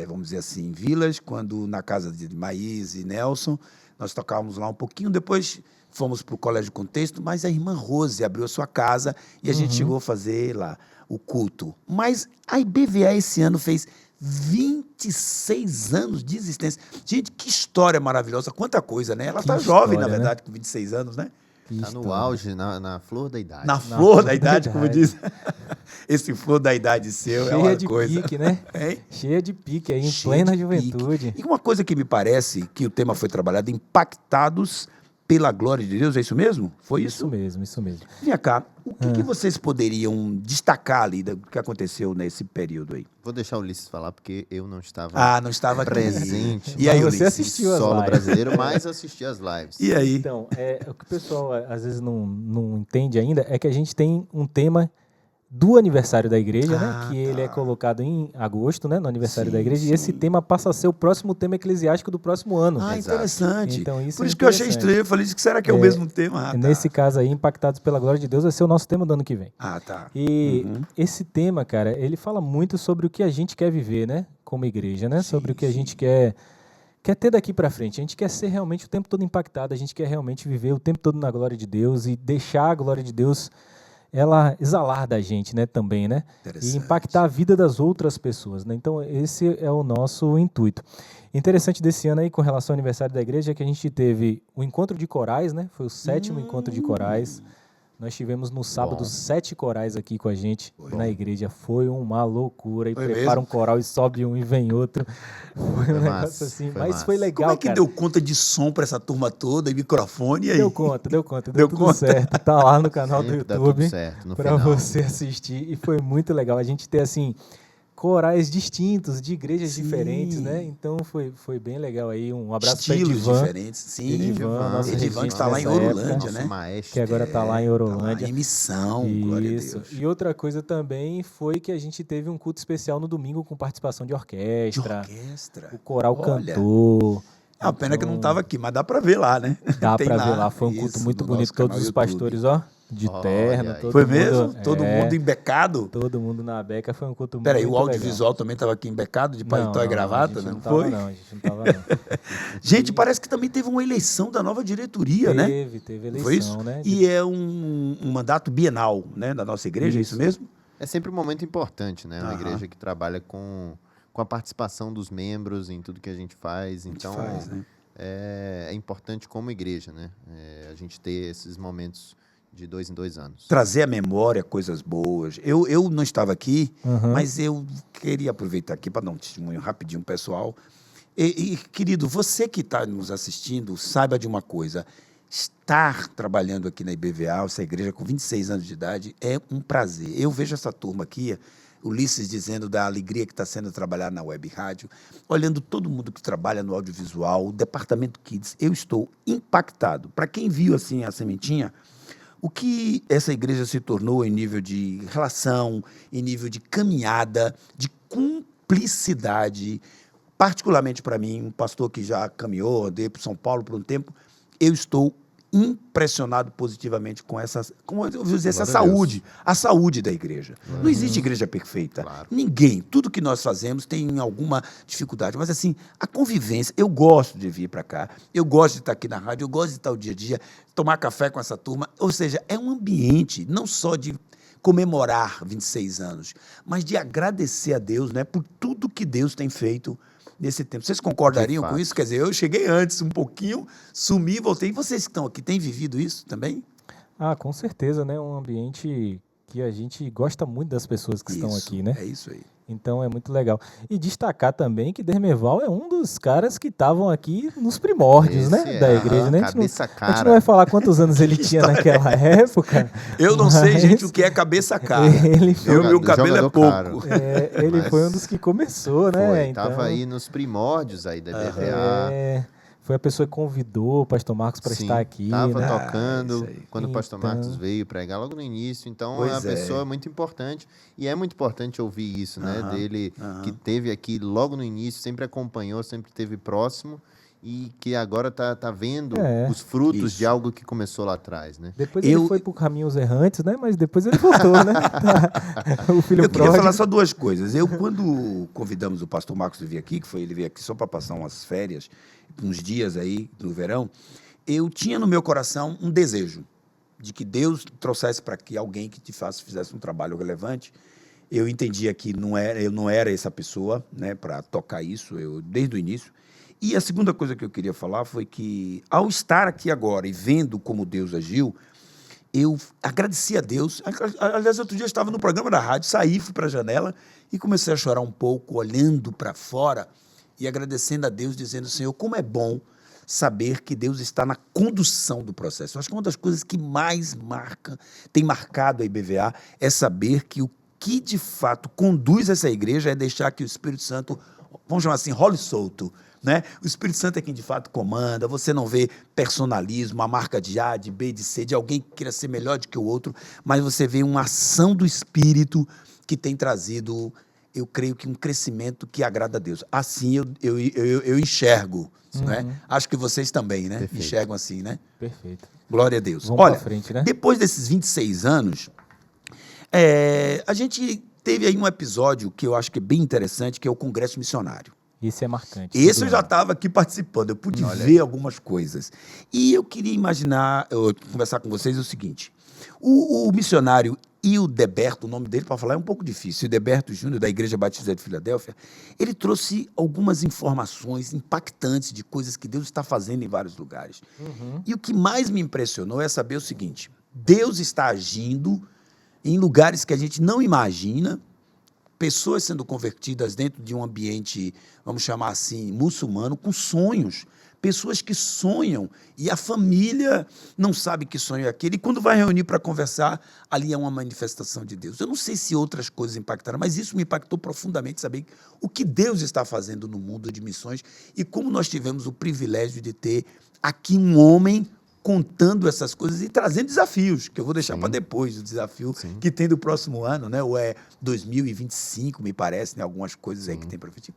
Speaker 1: vamos dizer assim, em Vilas, quando na casa de Maís e Nelson, nós tocávamos lá um pouquinho, depois fomos para o Colégio Contexto, mas a irmã Rose abriu a sua casa e a gente chegou a fazer lá o culto. Mas a IBVA esse ano fez 26 anos de existência. Gente, que história maravilhosa, quanta coisa, né? Ela
Speaker 2: Que
Speaker 1: está jovem, na
Speaker 2: história, né?
Speaker 1: verdade, com 26 anos, né?
Speaker 2: Que
Speaker 3: Tá no
Speaker 2: história.
Speaker 3: auge, na flor da idade.
Speaker 1: Na flor da idade, como
Speaker 2: idade.
Speaker 1: diz. Esse flor da idade seu é uma
Speaker 2: Cheia de
Speaker 1: coisa.
Speaker 2: pique, né?
Speaker 1: Hein?
Speaker 2: Cheia de pique aí, em
Speaker 1: Cheio
Speaker 2: plena
Speaker 1: de
Speaker 2: juventude.
Speaker 1: pique. E uma coisa que me parece que o tema foi trabalhado, impactados pela glória de Deus, é isso mesmo? Foi isso?
Speaker 2: Isso mesmo, isso mesmo.
Speaker 1: Vem cá, o que vocês poderiam destacar ali do que aconteceu nesse período aí?
Speaker 3: Vou deixar o Ulisses falar, porque eu não estava
Speaker 1: Ah, não estava aqui.
Speaker 3: presente.
Speaker 1: E aí,
Speaker 2: Mas você
Speaker 1: Ulisses?
Speaker 2: assistiu as
Speaker 3: Solo
Speaker 2: lives.
Speaker 3: brasileiro, mas assisti as lives.
Speaker 1: E aí?
Speaker 2: Então, o que o pessoal às vezes não entende ainda é que a gente tem um tema do aniversário da igreja, né?
Speaker 1: Ah,
Speaker 2: Que ele é
Speaker 1: tá.
Speaker 2: colocado em agosto, né? No aniversário
Speaker 1: Sim,
Speaker 2: da igreja.
Speaker 1: sim.
Speaker 2: E esse tema passa a ser o próximo tema eclesiástico do próximo ano.
Speaker 1: Ah,
Speaker 3: Exato.
Speaker 1: interessante.
Speaker 2: Então, isso
Speaker 1: Por
Speaker 2: é
Speaker 1: isso que eu achei
Speaker 2: interessante.
Speaker 1: estranho. Eu falei, será que é o mesmo tema? Ah, tá.
Speaker 2: Nesse caso aí, Impactados pela Glória de Deus, vai ser o nosso tema do ano que vem.
Speaker 1: Ah, tá.
Speaker 2: E
Speaker 1: Uhum.
Speaker 2: esse tema, cara, ele fala muito sobre o que a gente quer viver, né? Como igreja, né?
Speaker 1: Sim,
Speaker 2: Sobre o que a
Speaker 1: sim.
Speaker 2: gente quer ter daqui pra frente. A gente quer ser realmente o tempo todo impactado, a gente quer realmente viver o tempo todo na glória de Deus e deixar a glória de Deus ela exalar da gente, né, também, né? E
Speaker 1: Interessante.
Speaker 2: impactar a vida das outras pessoas, né? Então, esse é o nosso intuito. Interessante desse ano aí, com relação ao aniversário da igreja, é que a gente teve o encontro de corais, né? Foi o 7º encontro de corais. Nós tivemos no sábado
Speaker 3: Bom.
Speaker 2: 7 corais aqui com a gente
Speaker 1: Foi.
Speaker 2: na igreja. Foi uma loucura. E
Speaker 1: Foi
Speaker 2: prepara
Speaker 1: mesmo?
Speaker 2: um coral e sobe um e vem outro. Foi um
Speaker 3: Foi
Speaker 2: negócio
Speaker 3: massa,
Speaker 2: assim.
Speaker 3: foi
Speaker 2: Mas
Speaker 3: massa.
Speaker 2: foi legal,
Speaker 1: Como é que
Speaker 2: cara.
Speaker 1: deu conta de som para essa turma toda e microfone? E aí?
Speaker 2: Deu conta, deu conta.
Speaker 1: Deu
Speaker 2: Deu tudo
Speaker 1: conta?
Speaker 2: certo. Tá lá no canal do
Speaker 3: Sempre dá tudo
Speaker 2: YouTube
Speaker 3: certo no
Speaker 2: para
Speaker 3: final.
Speaker 2: você assistir. E foi muito legal. A gente ter, assim, corais distintos, de igrejas
Speaker 1: Sim.
Speaker 2: diferentes, né? Então foi bem legal aí. Um abraço para
Speaker 1: Estilos
Speaker 2: Edivan,
Speaker 1: diferentes. Sim.
Speaker 2: Edivan, nosso
Speaker 1: Edivan que
Speaker 2: regente
Speaker 1: está lá em
Speaker 2: nessa época,
Speaker 1: Orolândia,
Speaker 3: nosso
Speaker 1: né?
Speaker 3: maestro.
Speaker 2: que agora tá lá em
Speaker 1: Tá lá
Speaker 2: Orolândia.
Speaker 1: em missão, glória a
Speaker 2: Isso.
Speaker 1: Deus.
Speaker 2: E outra coisa também foi que a gente teve um culto especial no domingo com participação de
Speaker 1: De
Speaker 2: orquestra.
Speaker 1: orquestra.
Speaker 2: O coral
Speaker 1: Olha.
Speaker 2: cantou.
Speaker 1: É uma pena que eu não
Speaker 2: Então,
Speaker 1: estava aqui, mas dá para ver lá, né?
Speaker 2: Dá
Speaker 1: Tem
Speaker 2: pra ver lá. Foi um culto
Speaker 1: isso,
Speaker 2: muito
Speaker 1: no
Speaker 2: bonito.
Speaker 1: nosso canal
Speaker 2: Todos os
Speaker 1: YouTube.
Speaker 2: pastores, ó, de
Speaker 3: Olha
Speaker 2: terno.
Speaker 3: aí.
Speaker 2: Todo
Speaker 1: Foi
Speaker 2: mundo,
Speaker 1: mesmo? Todo
Speaker 2: é,
Speaker 1: mundo embecado?
Speaker 2: Todo mundo na beca. Foi um culto
Speaker 1: Peraí,
Speaker 2: muito
Speaker 1: o
Speaker 2: legal.
Speaker 1: audiovisual também estava aqui embecado, de paletó e gravata,
Speaker 2: a gente
Speaker 1: não
Speaker 2: não tava,
Speaker 1: foi?
Speaker 2: não. A gente não tava, não.
Speaker 1: Gente, parece que também teve uma eleição da nova diretoria, né?
Speaker 2: Teve
Speaker 1: Não foi isso?
Speaker 2: eleição, né?
Speaker 1: E é um mandato bienal, né, da nossa igreja, é isso mesmo?
Speaker 3: É sempre um momento importante, né? Uma
Speaker 1: Aham.
Speaker 3: igreja que trabalha com a participação dos membros em tudo que a gente faz. Então,
Speaker 1: faz, né?
Speaker 3: é importante como igreja, né? A gente ter esses momentos de 2 em 2 anos.
Speaker 1: Trazer à memória coisas boas. Eu não estava aqui,
Speaker 2: Uhum.
Speaker 1: mas eu queria aproveitar aqui para dar um testemunho rapidinho pessoal. Querido, você que está nos assistindo, saiba de uma coisa. Estar trabalhando aqui na IBVA, essa igreja com 26 anos de idade, é um prazer. Eu vejo essa turma aqui, Ulisses dizendo da alegria que está sendo trabalhar na web rádio, olhando todo mundo que trabalha no audiovisual, o departamento Kids, eu estou impactado. Para quem viu assim a sementinha, o que essa igreja se tornou em nível de relação, em nível de caminhada, de cumplicidade, particularmente para mim, um pastor que já caminhou, andei para São Paulo por um tempo, eu estou impressionado positivamente com essa, como eu vou dizer, essa
Speaker 3: Glória a Deus.
Speaker 1: saúde, a saúde da igreja. Não existe igreja perfeita.
Speaker 3: Claro.
Speaker 1: Ninguém, tudo que nós fazemos tem alguma dificuldade, mas assim, a convivência, eu gosto de vir para cá, eu gosto de estar aqui na rádio, eu gosto de estar o dia a dia, tomar café com essa turma, ou seja, é um ambiente não só de comemorar 26 anos, mas de agradecer a Deus, né, por tudo que Deus tem feito nesse tempo. Vocês concordariam
Speaker 3: De
Speaker 1: com
Speaker 3: fato.
Speaker 1: isso? Quer dizer, eu cheguei antes um pouquinho, sumi, voltei. E vocês que estão aqui, têm vivido isso também?
Speaker 2: Ah, com certeza, né? Um ambiente que a gente gosta muito das pessoas que estão
Speaker 1: Isso,
Speaker 2: aqui, né?
Speaker 1: É isso aí.
Speaker 2: Então é muito legal. E destacar também que Dermeval é um dos caras que estavam aqui nos primórdios, né?
Speaker 3: Esse
Speaker 2: Da
Speaker 3: é,
Speaker 2: igreja, né? A gente,
Speaker 3: cabeça
Speaker 2: a gente
Speaker 3: cara.
Speaker 2: não vai falar quantos anos ele tinha naquela época.
Speaker 1: Eu não sei,
Speaker 2: mas
Speaker 1: gente, o que é cabeça cara.
Speaker 2: Ele foi,
Speaker 1: Meu cabelo é
Speaker 3: Jogador
Speaker 1: pouco.
Speaker 3: caro.
Speaker 2: ele
Speaker 3: Mas
Speaker 2: foi um dos que começou, né?
Speaker 3: Foi,
Speaker 2: Então,
Speaker 3: tava aí nos primórdios aí da BVA.
Speaker 2: foi a pessoa que convidou o pastor Marcos para
Speaker 3: Sim,
Speaker 2: estar aqui,
Speaker 3: tava
Speaker 2: né?
Speaker 3: tocando
Speaker 1: isso aí.
Speaker 3: quando o pastor
Speaker 2: Então-
Speaker 3: Marcos veio pregar logo no início. Então,
Speaker 1: Pois
Speaker 3: é uma
Speaker 1: é.
Speaker 3: pessoa muito importante. E é muito importante ouvir isso, né?
Speaker 1: Aham,
Speaker 3: Dele,
Speaker 1: aham.
Speaker 3: que teve aqui logo no início, sempre acompanhou, sempre esteve próximo. E que agora tá vendo
Speaker 2: É.
Speaker 3: os frutos
Speaker 1: Isso.
Speaker 3: de algo que começou lá atrás, né?
Speaker 2: Depois
Speaker 1: Eu-
Speaker 2: ele foi por caminhos errantes, né? Mas depois ele voltou, né? O filho
Speaker 1: Eu queria
Speaker 2: pródigo.
Speaker 1: falar só duas coisas. Eu, quando convidamos o pastor Marcos a vir aqui, ele veio aqui só para passar umas férias, uns dias aí no verão, eu tinha no meu coração um desejo de que Deus trouxesse para aqui alguém que de fato fizesse um trabalho relevante. eu entendia que eu não era essa pessoa, né, para tocar isso, desde o início. E a segunda coisa que eu queria falar foi que, ao estar aqui agora e vendo como Deus agiu, eu agradeci a Deus. Aliás, outro dia eu estava no programa da rádio, saí, fui para a janela e comecei a chorar um pouco, olhando para fora e agradecendo a Deus, dizendo: Senhor, como é bom saber que Deus está na condução do processo. Eu acho que uma das coisas que mais tem marcado a IBVA é saber que o que de fato conduz essa igreja é deixar que o Espírito Santo, vamos chamar assim, role solto, né? O Espírito Santo é quem de fato comanda. Você não vê personalismo, a marca de A, de B, de C, de alguém que queira ser melhor do que o outro, mas você vê uma ação do Espírito que tem trazido, eu creio que um crescimento que agrada a Deus. Assim eu enxergo, né? Acho que vocês também, né?
Speaker 3: Perfeito.
Speaker 1: Enxergam assim, né?
Speaker 2: Perfeito.
Speaker 1: Glória a Deus.
Speaker 2: Vamos
Speaker 1: Olha,
Speaker 2: pra frente, né?
Speaker 1: depois desses 26 anos, a gente teve aí um episódio que eu acho que é bem interessante, que é o Congresso Missionário.
Speaker 2: Isso é marcante.
Speaker 1: Esse
Speaker 2: todo
Speaker 1: eu já
Speaker 2: ano.
Speaker 1: estava aqui participando, eu pude ver algumas coisas. E eu queria conversar com vocês o seguinte: o missionário Hildeberto, o nome dele, para falar, é um pouco difícil, Hildeberto Júnior, da Igreja Batista de Filadélfia, ele trouxe algumas informações impactantes de coisas que Deus está fazendo em vários lugares. E o que mais me impressionou é saber o seguinte: Deus está agindo em lugares que a gente não imagina, pessoas sendo convertidas dentro de um ambiente, vamos chamar assim, muçulmano, com sonhos. Pessoas que sonham e a família não sabe que sonho é aquele. E quando vai reunir para conversar, ali é uma manifestação de Deus. Eu não sei se outras coisas impactaram, mas isso me impactou profundamente, saber o que Deus está fazendo no mundo de missões e como nós tivemos o privilégio de ter aqui um homem contando essas coisas e trazendo desafios, que eu vou deixar para depois, o desafio que tem do próximo ano, né? Ou é 2025, me parece, né? Algumas coisas aí que tem para frente. O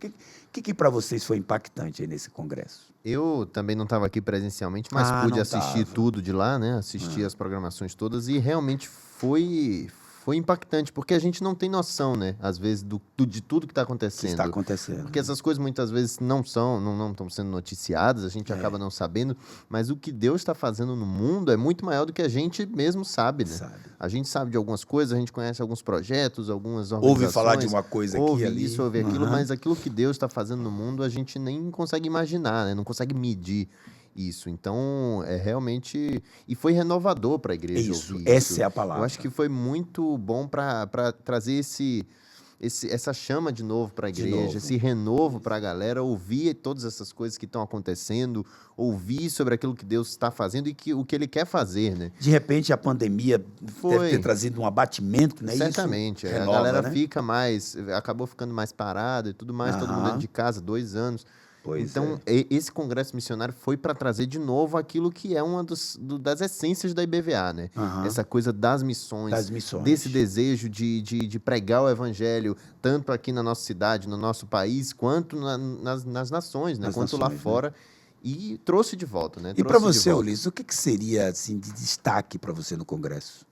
Speaker 1: que para vocês foi impactante aí nesse congresso?
Speaker 3: Eu também não estava aqui presencialmente, mas pude
Speaker 1: não
Speaker 3: assistir
Speaker 1: tava.
Speaker 3: tudo de lá, né? Assistir as programações todas e realmente foi impactante, porque a gente não tem noção, né? Às vezes, de tudo que está
Speaker 1: O que
Speaker 3: acontecendo.
Speaker 1: está acontecendo?
Speaker 3: Porque essas coisas muitas vezes não estão sendo noticiadas, a gente acaba não sabendo, mas o que Deus está fazendo no mundo é muito maior do que a gente mesmo sabe, né?
Speaker 1: Sabe.
Speaker 3: A gente sabe de algumas coisas, a gente conhece alguns projetos, algumas organizações.
Speaker 1: Ouve falar de uma coisa aqui
Speaker 3: ouve
Speaker 1: ali.
Speaker 3: isso, ouve aquilo,
Speaker 1: Aham.
Speaker 3: mas aquilo que Deus está fazendo no mundo a gente nem consegue imaginar, né? Não consegue medir isso. Então, realmente... E foi renovador para a igreja
Speaker 1: Isso,
Speaker 3: ouvir
Speaker 1: essa
Speaker 3: isso.
Speaker 1: é a palavra.
Speaker 3: Eu acho que foi muito bom para trazer essa chama de novo para a
Speaker 1: De
Speaker 3: igreja,
Speaker 1: novo.
Speaker 3: esse renovo para a galera, ouvir todas essas coisas que estão acontecendo, ouvir sobre aquilo que Deus está fazendo e o que Ele quer fazer, né?
Speaker 1: De repente, a pandemia deve ter trazido um abatimento, né?
Speaker 3: Certamente.
Speaker 1: Isso
Speaker 3: A
Speaker 1: renova,
Speaker 3: galera
Speaker 1: né?
Speaker 3: acabou ficando mais parada e tudo mais, todo mundo dentro de casa, 2 anos.
Speaker 1: Pois
Speaker 3: Então, esse congresso missionário foi para trazer de novo aquilo que é uma das essências da IBVA, né?
Speaker 1: Aham.
Speaker 3: Essa coisa das missões,
Speaker 1: Das missões.
Speaker 3: desse desejo de pregar o evangelho, tanto aqui na nossa cidade, no nosso país, quanto nas nações, né?
Speaker 1: Nas
Speaker 3: Quanto lá
Speaker 1: nações, né?
Speaker 3: fora. E trouxe de volta, né?
Speaker 1: E para
Speaker 3: Trouxe de
Speaker 1: você,
Speaker 3: volta.
Speaker 1: Ulisses, o que seria assim, de destaque para você no congresso?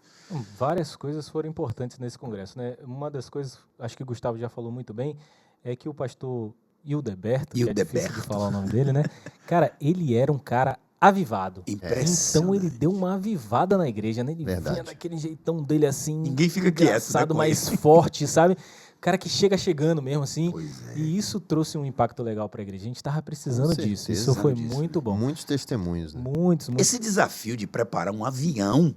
Speaker 2: Várias coisas foram importantes nesse congresso, né? Uma das coisas, acho que o Gustavo já falou muito bem, é que o pastor Hildeberto, que é difícil de falar o nome dele, né? Cara, ele era um cara avivado.
Speaker 1: Impressionante.
Speaker 2: Então ele deu uma avivada na igreja, né? Ele
Speaker 3: Verdade.
Speaker 2: vinha daquele jeitão dele assim,
Speaker 1: Ninguém fica quieto, né,
Speaker 2: engraçado,
Speaker 1: com
Speaker 2: mais forte, sabe? Cara que chega chegando mesmo assim.
Speaker 1: Pois é.
Speaker 2: E isso trouxe um impacto legal para a igreja. A gente estava precisando
Speaker 3: Com
Speaker 2: disso.
Speaker 3: certeza.
Speaker 2: Isso foi
Speaker 1: Disso.
Speaker 2: muito bom.
Speaker 3: Muitos testemunhos, né?
Speaker 2: Muitos.
Speaker 1: Esse desafio de preparar um avião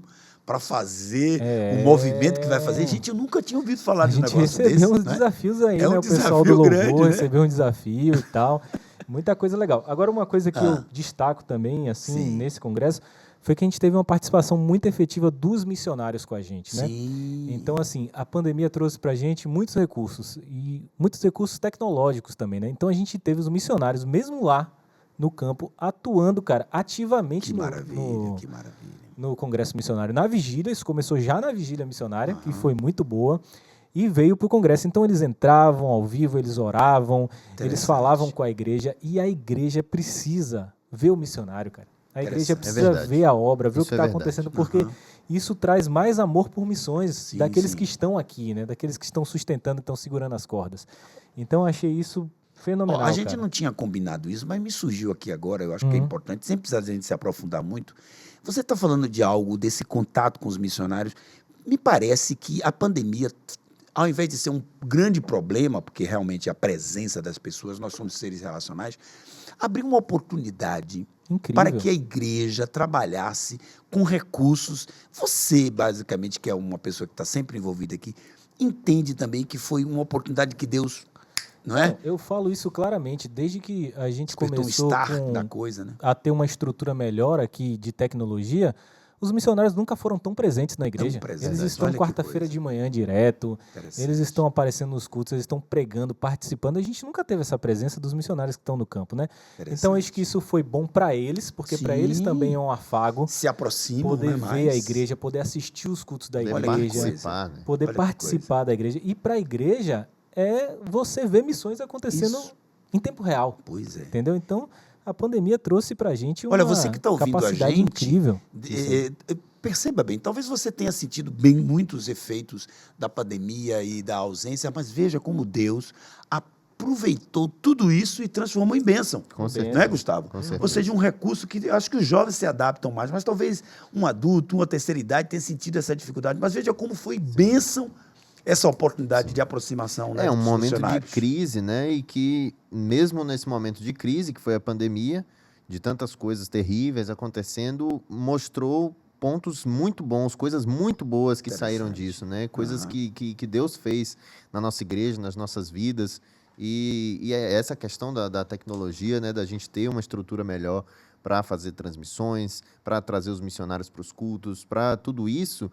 Speaker 1: para fazer o movimento que vai fazer, gente, eu nunca tinha ouvido falar
Speaker 2: A
Speaker 1: de um
Speaker 2: gente
Speaker 1: negócio
Speaker 2: recebeu
Speaker 1: desse.
Speaker 2: uns
Speaker 1: né?
Speaker 2: desafios aí,
Speaker 1: É um
Speaker 2: né? O pessoal do
Speaker 1: desafio
Speaker 2: louvor
Speaker 1: grande, né?
Speaker 2: recebeu um desafio e tal. Muita coisa legal. Agora, uma coisa que
Speaker 1: Ah.
Speaker 2: eu destaco também, assim,
Speaker 1: Sim.
Speaker 2: nesse congresso, foi que a gente teve uma participação muito efetiva dos missionários com a gente, né?
Speaker 1: Sim.
Speaker 2: Então, assim, a pandemia trouxe pra gente muitos recursos, e muitos recursos tecnológicos também, né? Então, a gente teve os missionários, mesmo lá no campo, atuando, cara, ativamente
Speaker 1: Que maravilha, que maravilha.
Speaker 2: no Congresso Missionário. Na vigília, isso começou já na vigília missionária, que foi muito boa, e veio para o Congresso. Então, eles entravam ao vivo, eles oravam, eles falavam com a igreja, e a igreja precisa ver o missionário, cara. A igreja
Speaker 1: Interessante.
Speaker 2: precisa
Speaker 3: verdade.
Speaker 2: ver a obra, ver o
Speaker 3: Isso
Speaker 2: que
Speaker 3: é
Speaker 2: está
Speaker 3: verdade.
Speaker 2: acontecendo, porque isso traz mais amor por missões
Speaker 1: Sim,
Speaker 2: daqueles
Speaker 1: sim.
Speaker 2: que estão aqui, né? Daqueles que estão sustentando, que estão segurando as cordas. Então, eu achei isso fenomenal,
Speaker 1: Ó, a gente
Speaker 2: cara.
Speaker 1: não tinha combinado isso, mas me surgiu aqui agora, eu acho que é importante, sem precisar de a gente se aprofundar muito. Você está falando de algo, desse contato com os missionários. Me parece que a pandemia ao invés de ser um grande problema, porque realmente a presença das pessoas, nós somos seres relacionais, abriu uma oportunidade
Speaker 2: Incrível.
Speaker 1: para que a igreja trabalhasse com recursos. Você, basicamente, que é uma pessoa que está sempre envolvida aqui, entende também que foi uma oportunidade que Deus, não é?
Speaker 2: Não, eu falo isso claramente, desde que a gente
Speaker 1: Despertou um
Speaker 2: começou
Speaker 1: start da coisa, né?
Speaker 2: a ter uma estrutura melhor aqui de tecnologia, os missionários nunca foram tão presentes na igreja.
Speaker 1: presentes,
Speaker 2: Eles estão
Speaker 1: olha que
Speaker 2: quarta-feira
Speaker 1: coisa.
Speaker 2: de manhã direto,
Speaker 1: Interessante.
Speaker 2: eles estão aparecendo nos cultos, eles estão pregando, participando. A gente nunca teve essa presença dos missionários que estão no campo, né? Então, acho que isso foi bom para eles, porque para eles
Speaker 1: Sim.
Speaker 2: também é um afago
Speaker 1: Se aproximam,
Speaker 2: poder
Speaker 1: né,
Speaker 2: ver
Speaker 1: mais.
Speaker 2: a igreja, poder assistir os cultos da
Speaker 3: Poder
Speaker 2: igreja,
Speaker 3: participar, né?
Speaker 2: poder
Speaker 1: Olha que
Speaker 2: participar da igreja. E para a igreja é você ver missões acontecendo
Speaker 1: Isso.
Speaker 2: em tempo real,
Speaker 1: Pois é.
Speaker 2: entendeu? Então, a pandemia trouxe para a gente uma
Speaker 1: Olha, você que está ouvindo a
Speaker 2: capacidade
Speaker 1: gente,
Speaker 2: incrível.
Speaker 1: perceba bem, talvez você tenha sentido bem muitos efeitos da pandemia e da ausência, mas veja como Deus aproveitou tudo isso e transformou em bênção.
Speaker 3: Com certeza.
Speaker 1: Não é, Gustavo?
Speaker 3: Com certeza.
Speaker 1: Ou seja, um recurso que acho que os jovens se adaptam mais, mas talvez um adulto, uma terceira idade tenha sentido essa dificuldade. Mas veja como foi bênção essa oportunidade de aproximação, né,
Speaker 3: É um
Speaker 1: dos
Speaker 3: momento de
Speaker 1: funcionários.
Speaker 3: crise, né? E que, mesmo nesse momento de crise, que foi a pandemia, de tantas coisas terríveis acontecendo, mostrou pontos muito bons, coisas muito boas que saíram disso, né? Coisas que Deus fez na nossa igreja, nas nossas vidas. E é essa questão da tecnologia, né? Da gente ter uma estrutura melhor para fazer transmissões, para trazer os missionários para os cultos, para tudo isso.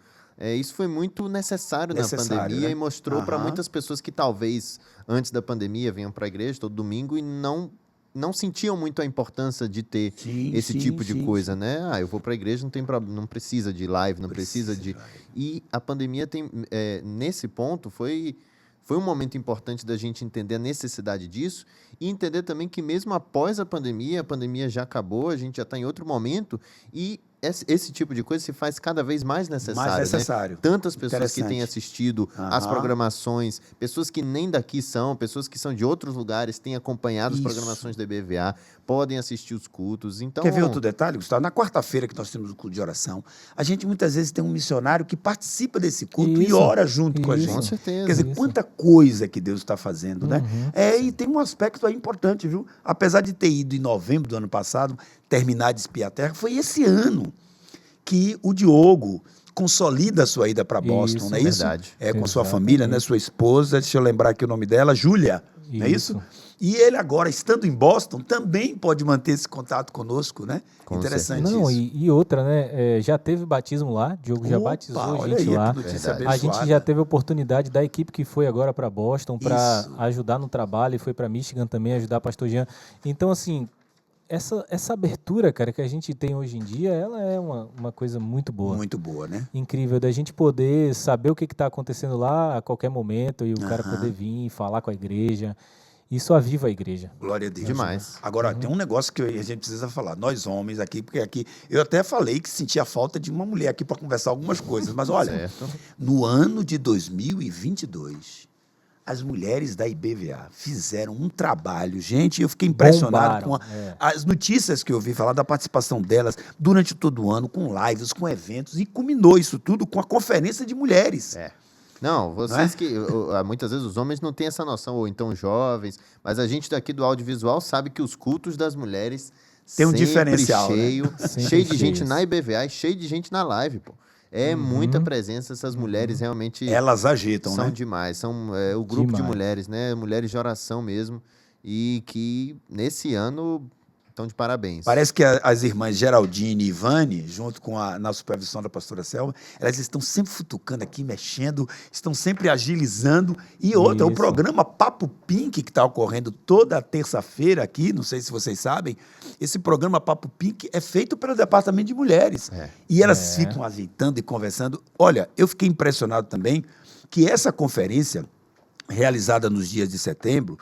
Speaker 3: Isso foi muito necessário na pandemia,
Speaker 1: né?
Speaker 3: e mostrou para muitas pessoas que talvez antes da pandemia vinham para a igreja todo domingo e não sentiam muito a importância de ter esse tipo de coisa, né? Eu vou para a igreja, não precisa de live, não precisa de... E a pandemia tem, nesse ponto, foi um momento importante da gente entender a necessidade disso e entender também que mesmo após a pandemia já acabou, a gente já está em outro momento e esse tipo de coisa se faz cada vez mais necessário.
Speaker 1: Mais necessário.
Speaker 3: Né? Tantas pessoas que têm
Speaker 1: Interessante.
Speaker 3: assistido as programações, pessoas que nem daqui são, pessoas que são de outros lugares, têm acompanhado as programações da IBVA, podem assistir os cultos. Então,
Speaker 1: Quer ver outro detalhe, Gustavo? Na quarta-feira que nós temos o culto de oração, a gente muitas vezes tem um missionário que participa desse culto e
Speaker 2: Isso,
Speaker 1: ora junto com a
Speaker 2: isso.
Speaker 1: gente.
Speaker 3: Com certeza.
Speaker 1: Quer dizer,
Speaker 2: Isso.
Speaker 1: quanta coisa que Deus está fazendo, né? E tem um aspecto aí importante, viu? Apesar de ter ido em novembro do ano passado, terminar de espiar a terra, foi esse ano que o Diogo consolida a sua ida para Boston,
Speaker 2: Isso,
Speaker 1: não é isso?
Speaker 3: verdade.
Speaker 1: Com sua família, né? Sua esposa, deixa eu lembrar aqui o nome dela, Júlia, não é isso?
Speaker 2: Isso.
Speaker 1: E ele agora, estando em Boston, também pode manter esse contato conosco, né?
Speaker 3: Com
Speaker 1: Interessante
Speaker 2: Não,
Speaker 1: isso.
Speaker 2: e outra, né? Já teve batismo lá, Diogo já
Speaker 1: Opa,
Speaker 2: batizou a
Speaker 1: olha
Speaker 2: gente
Speaker 1: aí,
Speaker 2: lá.
Speaker 1: que notícia
Speaker 3: Verdade.
Speaker 2: A gente
Speaker 1: abençoada.
Speaker 2: já teve a oportunidade da equipe que foi agora para Boston para
Speaker 1: Isso.
Speaker 2: ajudar no trabalho e foi para Michigan também ajudar o pastor Jean. Então, assim, essa abertura, cara, que a gente tem hoje em dia, ela é uma coisa muito boa.
Speaker 1: Muito boa, né?
Speaker 2: Incrível, da gente poder saber o que está acontecendo lá a qualquer momento e o cara poder vir falar com a igreja. Isso aviva a igreja.
Speaker 1: Glória a Deus.
Speaker 3: Demais.
Speaker 1: Agora, tem um negócio que a gente precisa falar. Nós homens aqui, porque aqui... Eu até falei que sentia falta de uma mulher aqui para conversar algumas coisas. Mas olha,
Speaker 3: Certo.
Speaker 1: no ano de 2022... as mulheres da IBVA fizeram um trabalho. Gente, eu fiquei impressionado
Speaker 2: Bombaram,
Speaker 1: com as notícias que eu ouvi falar da participação delas durante todo o ano, com lives, com eventos, e culminou isso tudo com a Conferência de Mulheres.
Speaker 3: Não, vocês
Speaker 1: Não
Speaker 3: que muitas vezes os homens não têm essa noção, ou então jovens, mas a gente daqui do audiovisual sabe que os cultos das mulheres
Speaker 1: Tem um
Speaker 3: sempre
Speaker 1: diferencial, né?
Speaker 3: cheio,
Speaker 2: Sempre
Speaker 3: cheio de gente
Speaker 2: cheios.
Speaker 3: na IBVA e cheio de gente na live, pô. Muita presença, essas mulheres realmente
Speaker 1: Elas agitam,
Speaker 3: são
Speaker 1: né?
Speaker 3: demais, são o grupo de
Speaker 2: Demais.
Speaker 3: mulheres, né? Mulheres de oração mesmo, e que nesse ano estão de parabéns.
Speaker 1: Parece que as irmãs Geraldine e Ivane, junto com na supervisão da pastora Selma, elas estão sempre futucando aqui, mexendo, estão sempre agilizando. E outra, o
Speaker 2: Isso.
Speaker 1: programa Papo Pink, que está ocorrendo toda terça-feira aqui, não sei se vocês sabem, esse programa Papo Pink é feito pelo Departamento de Mulheres. E elas ficam ajeitando e conversando. Olha, eu fiquei impressionado também que essa conferência, realizada nos dias de setembro,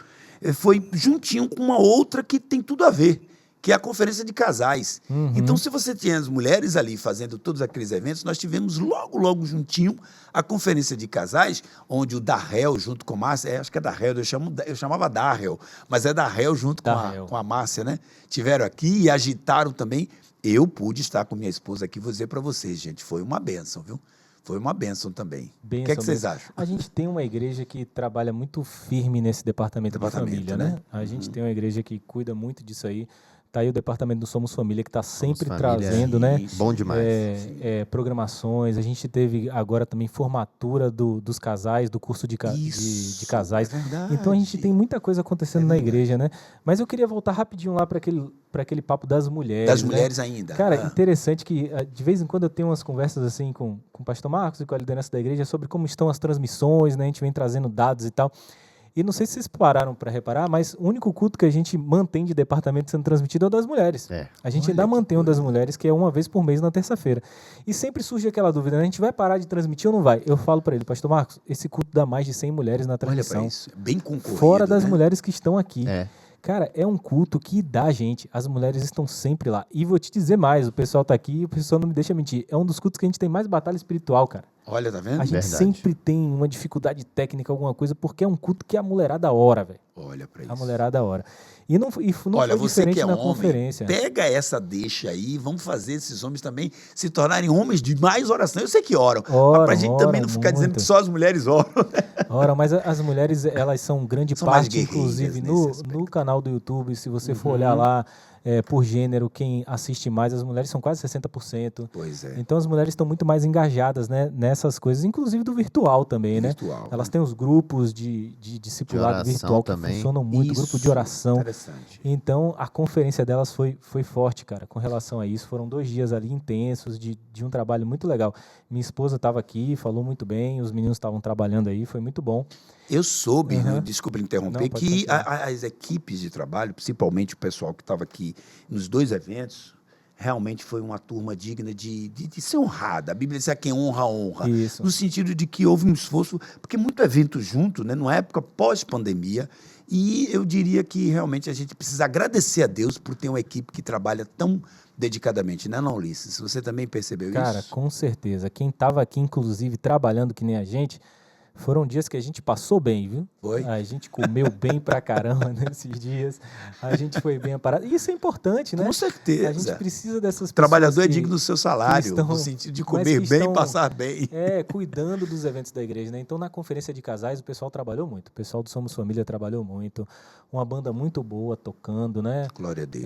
Speaker 1: foi juntinho com uma outra que tem tudo a ver, que é a Conferência de Casais. Então, se você tinha as mulheres ali fazendo todos aqueles eventos, nós tivemos logo juntinho a Conferência de Casais, onde o Darrell, junto com a Márcia, acho que é Darrell, eu chamava Darrell, mas é Darrell junto com a Márcia, né? Tiveram aqui e agitaram também. Eu pude estar com minha esposa aqui, vou dizer para vocês, gente, foi uma bênção, viu? Foi uma bênção também. O que é
Speaker 2: Bênção
Speaker 1: que vocês
Speaker 2: mesmo.
Speaker 1: acham?
Speaker 2: A gente tem uma igreja que trabalha muito firme nesse departamento de família, né? A gente tem uma igreja que cuida muito disso aí. Tá aí o departamento do Somos Família que está sempre
Speaker 3: Família,
Speaker 2: trazendo, né?
Speaker 1: Sim,
Speaker 3: Bom demais.
Speaker 2: Programações. A gente teve agora também formatura dos casais, do curso de
Speaker 1: Isso,
Speaker 2: casais.
Speaker 1: é verdade.
Speaker 2: Então a gente tem muita coisa acontecendo na igreja, né? Mas eu queria voltar rapidinho lá para aquele papo das mulheres.
Speaker 1: Das
Speaker 2: né?
Speaker 1: mulheres ainda.
Speaker 2: Cara, interessante que de vez em quando eu tenho umas conversas assim com o pastor Marcos e com a liderança da igreja sobre como estão as transmissões, né? A gente vem trazendo dados e tal. E não sei se vocês pararam para reparar, mas o único culto que a gente mantém de departamento sendo transmitido é o das mulheres. A gente ainda mantém o das mulheres, que é uma vez por mês na terça-feira. E sempre surge aquela dúvida, né? A gente vai parar de transmitir ou não vai? Eu falo para ele, pastor Marcos, esse culto dá mais de 100 mulheres na
Speaker 1: Olha
Speaker 2: transmissão.
Speaker 1: para isso. Bem concorrido,
Speaker 2: Fora das
Speaker 1: né?
Speaker 2: mulheres que estão aqui.
Speaker 3: É.
Speaker 2: Cara, é um culto que dá gente. As mulheres estão sempre lá. E vou te dizer mais, o pessoal tá aqui e o pessoal não me deixa mentir. É um dos cultos que a gente tem mais batalha espiritual, cara.
Speaker 1: Olha, tá vendo?
Speaker 2: A gente
Speaker 3: Verdade.
Speaker 2: sempre tem uma dificuldade técnica, alguma coisa, porque é um culto que a mulherada ora, velho.
Speaker 1: Olha para isso.
Speaker 2: A mulherada ora. E não
Speaker 1: Olha,
Speaker 2: foi
Speaker 1: você
Speaker 2: diferente
Speaker 1: que é
Speaker 2: na
Speaker 1: homem,
Speaker 2: conferência.
Speaker 1: pega essa deixa aí, vamos fazer esses homens também se tornarem homens de mais oração. Eu sei que oram, mas pra gente também não ficar dizendo
Speaker 2: muito.
Speaker 1: que só as mulheres oram.
Speaker 2: Ora, mas as mulheres, elas são grande
Speaker 1: São mais
Speaker 2: parte,
Speaker 1: guerreiras
Speaker 2: inclusive,
Speaker 1: nesse aspecto.
Speaker 2: no canal do YouTube. Se você for olhar lá, por gênero, quem assiste mais, as mulheres são quase 60%.
Speaker 1: Pois é.
Speaker 2: Então as mulheres estão muito mais engajadas, né, nessas coisas, inclusive do virtual também, né?
Speaker 1: Virtual,
Speaker 2: Elas
Speaker 1: né?
Speaker 2: têm os grupos de discipulado
Speaker 3: De oração
Speaker 2: virtual que
Speaker 3: também.
Speaker 2: funcionam muito, grupo de oração.
Speaker 1: Interessante.
Speaker 2: Então, a conferência delas foi forte, cara, com relação a isso. Foram 2 dias ali intensos, de um trabalho muito legal. Minha esposa estava aqui, falou muito bem, os meninos estavam trabalhando aí, foi muito bom.
Speaker 1: Eu soube,
Speaker 2: Uhum.
Speaker 1: desculpa interromper,
Speaker 2: Não, pode
Speaker 1: que
Speaker 2: continuar.
Speaker 1: as equipes de trabalho, principalmente o pessoal que estava aqui nos 2 eventos, realmente foi uma turma digna de ser honrada. A Bíblia diz que a quem honra, honra.
Speaker 2: Isso.
Speaker 1: No sentido de que houve um esforço, porque muito evento junto, né, numa época pós-pandemia, e eu diria que realmente a gente precisa agradecer a Deus por ter uma equipe que trabalha tão dedicadamente, né, não, Ulisses? Você também percebeu
Speaker 2: Cara,
Speaker 1: isso?
Speaker 2: com certeza. Quem estava aqui, inclusive, trabalhando que nem a gente, foram dias que a gente passou bem, viu?
Speaker 1: Foi?
Speaker 2: A gente comeu bem pra caramba nesses dias. A gente foi bem aparado. E isso é importante, né?
Speaker 1: Com certeza.
Speaker 2: A gente precisa dessas
Speaker 1: O trabalhador
Speaker 2: pessoas
Speaker 1: é
Speaker 2: que-
Speaker 1: digno do seu salário,
Speaker 2: estão-
Speaker 1: no sentido de
Speaker 2: mas
Speaker 1: comer
Speaker 2: que
Speaker 1: bem
Speaker 2: estão-
Speaker 1: e passar bem.
Speaker 2: cuidando dos eventos da igreja, né? Então, na conferência de casais, o pessoal trabalhou muito. O pessoal do Somos Família trabalhou muito. Uma banda muito boa tocando, né?
Speaker 1: Glória a Deus.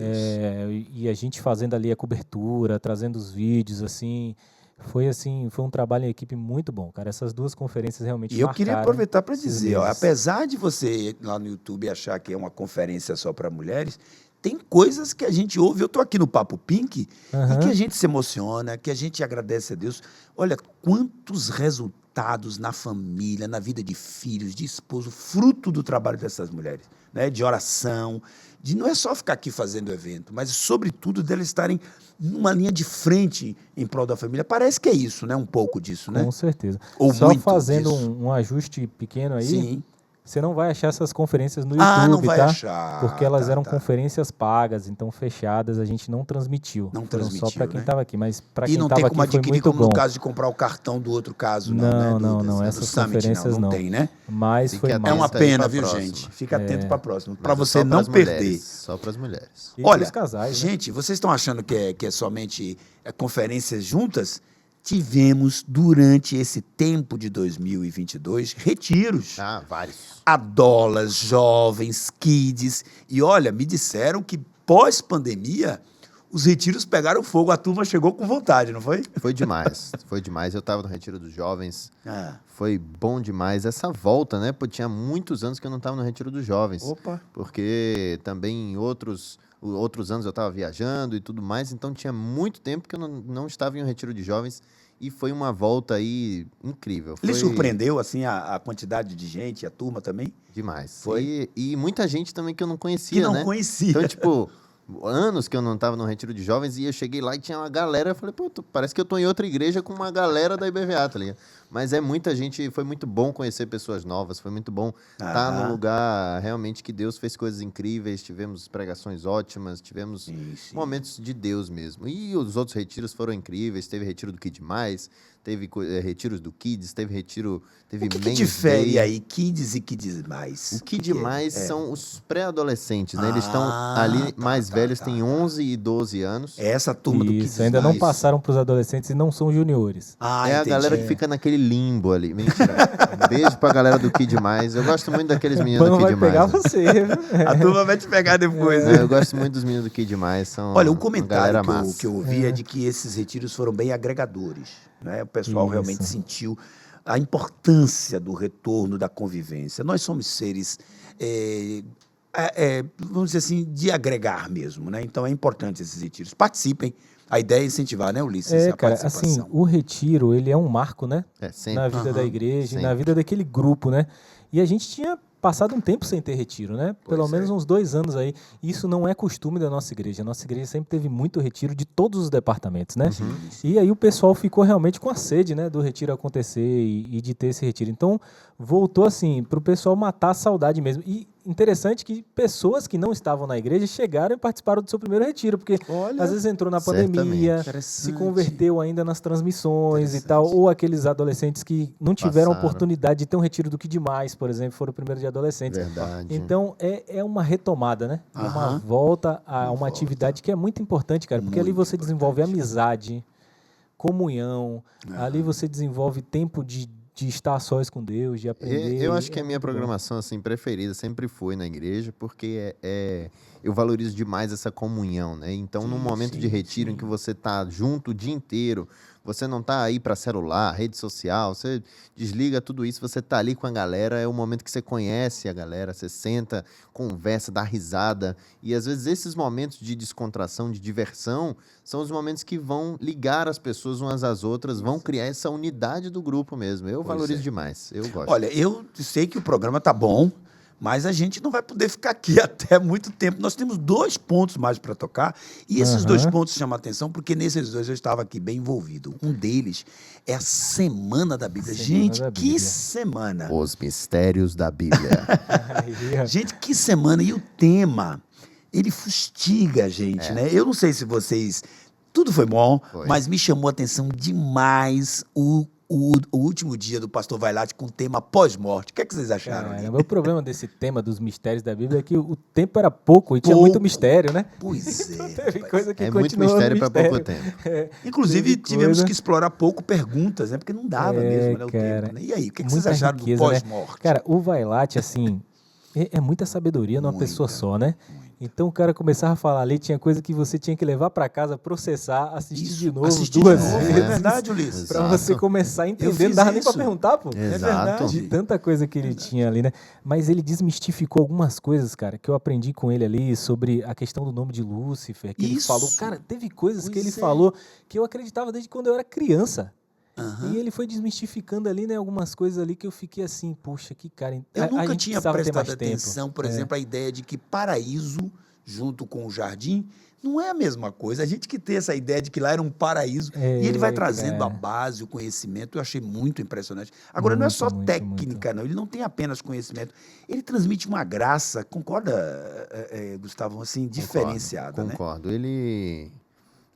Speaker 2: E a gente fazendo ali a cobertura, trazendo os vídeos, assim, foi um trabalho em equipe muito bom, cara. Essas 2 conferências realmente
Speaker 1: E eu queria
Speaker 2: marcaram
Speaker 1: aproveitar para
Speaker 2: esses
Speaker 1: dizer, ó,
Speaker 2: meses.
Speaker 1: apesar de você lá no YouTube achar que é uma conferência só para mulheres, tem coisas que a gente ouve. Eu estou aqui no Papo Pink
Speaker 2: Aham.
Speaker 1: e que a gente se emociona, que a gente agradece a Deus. Olha, quantos resultados na família, na vida de filhos, de esposo, fruto do trabalho dessas mulheres, né? De oração, de não é só ficar aqui fazendo evento, mas, sobretudo, delas estarem numa linha de frente em prol da família. Parece que é isso, né? Um pouco disso, né?
Speaker 2: Com certeza.
Speaker 1: Ou
Speaker 2: Só
Speaker 1: muito
Speaker 2: fazendo
Speaker 1: disso.
Speaker 2: um ajuste pequeno aí,
Speaker 1: Sim.
Speaker 2: você não vai achar essas conferências no YouTube,
Speaker 1: Ah, não vai
Speaker 2: tá?
Speaker 1: achar.
Speaker 2: Porque elas
Speaker 1: Tá,
Speaker 2: eram
Speaker 1: tá.
Speaker 2: conferências pagas, então fechadas, a gente não transmitiu.
Speaker 1: Não
Speaker 2: Foram só
Speaker 1: transmitiu,
Speaker 2: para quem
Speaker 1: né?
Speaker 2: estava aqui, mas para
Speaker 1: E
Speaker 2: quem
Speaker 1: não
Speaker 2: estava
Speaker 1: tem
Speaker 2: aqui
Speaker 1: como
Speaker 2: foi
Speaker 1: adquirir,
Speaker 2: muito
Speaker 1: como
Speaker 2: bom.
Speaker 1: no caso de comprar o cartão do outro caso, não,
Speaker 2: Não,
Speaker 1: né?
Speaker 2: não,
Speaker 1: Do
Speaker 2: não,
Speaker 1: do
Speaker 2: essas
Speaker 1: Summit,
Speaker 2: conferências não.
Speaker 1: tem, né?
Speaker 2: Mas
Speaker 3: Fique
Speaker 2: foi
Speaker 3: atento.
Speaker 1: É uma
Speaker 3: Essa aí
Speaker 1: pena,
Speaker 3: pra
Speaker 1: viu,
Speaker 3: próxima.
Speaker 1: gente? Fica atento para a próxima, para
Speaker 3: Mas
Speaker 1: você
Speaker 3: só
Speaker 1: não
Speaker 3: pras
Speaker 1: perder.
Speaker 3: mulheres, só para as mulheres.
Speaker 2: E
Speaker 1: Olha,
Speaker 2: pros casais, né?
Speaker 1: gente, vocês estão achando que é somente conferências juntas? Tivemos, durante esse tempo de 2022, retiros.
Speaker 3: Ah, vários.
Speaker 1: Adolas, jovens, kids. E olha, me disseram que pós-pandemia os retiros pegaram fogo. A turma chegou com vontade, não foi?
Speaker 3: Foi demais, foi demais. Eu estava no Retiro dos Jovens,
Speaker 1: Ah,
Speaker 3: foi bom demais. Essa volta, né? Pô, tinha muitos anos que eu não estava no Retiro dos Jovens.
Speaker 1: opa.
Speaker 3: Porque também em outros anos eu estava viajando e tudo mais, então tinha muito tempo que eu não estava em um Retiro de Jovens e foi uma volta aí incrível.
Speaker 1: Ele
Speaker 3: Foi
Speaker 1: surpreendeu, assim, a quantidade de gente, a turma também?
Speaker 3: demais.
Speaker 1: Foi?
Speaker 3: E muita gente também que eu não conhecia,
Speaker 1: Que não
Speaker 3: né?
Speaker 1: conhecia.
Speaker 3: Então, tipo, anos que eu não estava no Retiro de Jovens e eu cheguei lá e tinha uma galera, eu falei, pô, parece que eu tô em outra igreja com uma galera da IBVA, tá ligado? Mas é muita gente, foi muito bom conhecer pessoas novas, foi muito bom estar
Speaker 1: Aham.
Speaker 3: no lugar realmente que Deus fez coisas incríveis, tivemos pregações ótimas, tivemos
Speaker 1: Sim, sim.
Speaker 3: momentos de Deus mesmo. E os outros retiros foram incríveis, teve retiro do Kid Mais, teve retiros do Kids, teve retiro, teve
Speaker 1: O que
Speaker 3: Men's
Speaker 1: difere
Speaker 3: Day.
Speaker 1: aí, Kids e Kids Mais?
Speaker 3: O que demais são os pré-adolescentes, né? Eles estão
Speaker 1: Ah,
Speaker 3: ali
Speaker 1: tá,
Speaker 3: mais
Speaker 1: tá,
Speaker 3: velhos,
Speaker 1: tá,
Speaker 3: têm
Speaker 1: tá.
Speaker 3: 11 e 12 anos.
Speaker 1: É essa turma do Kids
Speaker 2: Isso, ainda não
Speaker 1: Mais.
Speaker 2: passaram para os adolescentes e não são juniores.
Speaker 1: Ah,
Speaker 3: É a
Speaker 1: entendi.
Speaker 3: galera que fica naquele limbo ali. Mentira. Um beijo pra galera do Kid Mais. Eu gosto muito daqueles
Speaker 2: O
Speaker 3: meninos do
Speaker 2: pano vai
Speaker 3: Kid
Speaker 2: pegar
Speaker 3: Mais. Né?
Speaker 2: você, viu?
Speaker 1: A turma vai te pegar depois,
Speaker 3: Não,
Speaker 1: né?
Speaker 3: eu gosto muito dos meninos do Kid Mais. São
Speaker 1: Olha, o
Speaker 3: uma
Speaker 1: comentário
Speaker 3: galera
Speaker 1: que eu,
Speaker 3: massa.
Speaker 1: que eu ouvi é de que esses retiros foram bem agregadores, né? O pessoal realmente
Speaker 2: Isso.
Speaker 1: sentiu a importância do retorno da convivência. Nós somos seres, vamos dizer assim, de agregar mesmo, né? Então é importante esses retiros. Participem. A ideia é incentivar, né, Ulisses? A
Speaker 2: Cara, assim,
Speaker 1: participação.
Speaker 2: o retiro, ele é um marco, né?
Speaker 3: É,
Speaker 2: Na
Speaker 3: sempre.
Speaker 2: vida da
Speaker 1: Aham,
Speaker 2: igreja, e na
Speaker 3: sempre.
Speaker 2: vida daquele grupo, né? E a gente tinha passado um tempo sem ter retiro, né? Pelo
Speaker 1: Pois
Speaker 2: menos
Speaker 1: é.
Speaker 2: uns 2 anos aí. Isso não é costume da nossa igreja. A nossa igreja sempre teve muito retiro de todos os departamentos, né? E aí o pessoal ficou realmente com a sede, né? Do retiro acontecer e de ter esse retiro. Então, voltou assim, para o pessoal matar a saudade mesmo. E interessante que pessoas que não estavam na igreja chegaram e participaram do seu primeiro retiro, porque
Speaker 1: Olha,
Speaker 2: às vezes entrou na
Speaker 3: certamente.
Speaker 2: pandemia, se
Speaker 1: Interessante.
Speaker 2: converteu ainda nas transmissões e
Speaker 1: Interessante.
Speaker 2: tal, ou aqueles adolescentes que não tiveram
Speaker 3: Passaram.
Speaker 2: oportunidade de ter um retiro do Kid Mais, por exemplo, foram o primeiro de adolescentes.
Speaker 3: Verdade.
Speaker 2: Então, é uma retomada, né? Uma
Speaker 1: Aham.
Speaker 2: volta a uma
Speaker 1: volta.
Speaker 2: atividade que é muito importante, cara, porque ali
Speaker 1: Muito
Speaker 2: você desenvolve
Speaker 1: importante.
Speaker 2: amizade, comunhão, ali você desenvolve tempo de estar a sós com Deus, de aprender.
Speaker 3: Eu acho que a minha
Speaker 2: muito bom.
Speaker 3: programação assim preferida sempre foi na igreja, porque eu valorizo demais essa comunhão, né? Então, num momento de retiro em que você tá junto o dia inteiro, você não tá aí para celular, rede social, você desliga tudo isso, você tá ali com a galera, é o momento que você conhece a galera, você senta, conversa, dá risada, e às vezes esses momentos de descontração, de diversão, são os momentos que vão ligar as pessoas umas às outras, vão criar essa unidade do grupo mesmo. Eu valorizo demais, eu gosto.
Speaker 1: Olha, eu sei que o programa tá bom, mas a gente não vai poder ficar aqui até muito tempo. Nós temos 2 pontos mais para tocar, e esses 2 pontos chamam a atenção porque nesses 2 eu estava aqui bem envolvido. Um deles é a Semana da Bíblia.
Speaker 2: Semana
Speaker 1: Gente,
Speaker 2: da
Speaker 1: que
Speaker 2: Bíblia.
Speaker 1: semana!
Speaker 3: Os mistérios da Bíblia.
Speaker 2: Aí,
Speaker 1: Gente, que semana! E o tema, ele fustiga a gente, né? Eu não sei se vocês... Tudo foi bom,
Speaker 3: Foi.
Speaker 1: mas me chamou a atenção demais o último dia do Pastor Vailate com o tema pós-morte. O que é que vocês acharam? ali?
Speaker 2: Caramba, o problema desse tema dos mistérios da Bíblia é que o tempo era pouco e tinha muito
Speaker 1: Pouco.
Speaker 2: mistério, né?
Speaker 1: Pois
Speaker 2: Então
Speaker 1: é.
Speaker 2: teve
Speaker 1: rapaz.
Speaker 2: coisa que
Speaker 3: É muito
Speaker 2: continuou no
Speaker 3: mistério para pouco
Speaker 2: mistério.
Speaker 3: tempo.
Speaker 1: Inclusive,
Speaker 2: Teve
Speaker 1: tivemos
Speaker 2: coisa.
Speaker 1: que explorar pouco perguntas, né? Porque não dava mesmo, né? O
Speaker 2: cara.
Speaker 1: tempo, né? E aí, o que é que vocês
Speaker 2: Muita
Speaker 1: acharam
Speaker 2: riqueza,
Speaker 1: do
Speaker 2: né?
Speaker 1: pós-morte?
Speaker 2: Cara, o Vailate, assim, é muita sabedoria numa pessoa
Speaker 1: Muita,
Speaker 2: só, né? Então o cara começava a falar ali, tinha coisa que você tinha que levar pra casa, processar, assistir de novo
Speaker 1: assistir
Speaker 2: 2
Speaker 1: de novo,
Speaker 2: vezes.
Speaker 1: é verdade, Ulisses.
Speaker 2: Pra
Speaker 3: Exato.
Speaker 2: você começar a
Speaker 1: Eu
Speaker 2: entender,
Speaker 1: fiz
Speaker 2: não dava nem pra
Speaker 1: isso.
Speaker 2: perguntar, pô.
Speaker 3: Exato.
Speaker 1: verdade.
Speaker 2: De tanta coisa que ele tinha ali, né? Mas ele desmistificou algumas coisas, cara, que eu aprendi com ele ali sobre a questão do nome de Lúcifer, que ele
Speaker 1: Isso.
Speaker 2: falou. Cara, teve coisas que
Speaker 1: Pois
Speaker 2: ele
Speaker 1: é.
Speaker 2: falou que eu acreditava desde quando eu era criança.
Speaker 1: Aham.
Speaker 2: E ele foi desmistificando ali, né, algumas coisas ali que eu fiquei assim, puxa, que cara.
Speaker 1: Eu
Speaker 2: a
Speaker 1: nunca
Speaker 2: gente
Speaker 1: tinha
Speaker 2: precisava ter
Speaker 1: prestado
Speaker 2: mais tempo.
Speaker 1: atenção, por exemplo, à ideia de que paraíso, junto com o jardim, não é a mesma coisa. A gente que tem essa ideia de que lá era um paraíso. E ele vai trazendo a base, o conhecimento. Eu achei muito impressionante. Agora, não é só
Speaker 2: Muito,
Speaker 1: técnica, não. Ele não tem apenas conhecimento. Ele transmite uma graça, concorda, Gustavo? Assim, diferenciada, né?
Speaker 3: Concordo.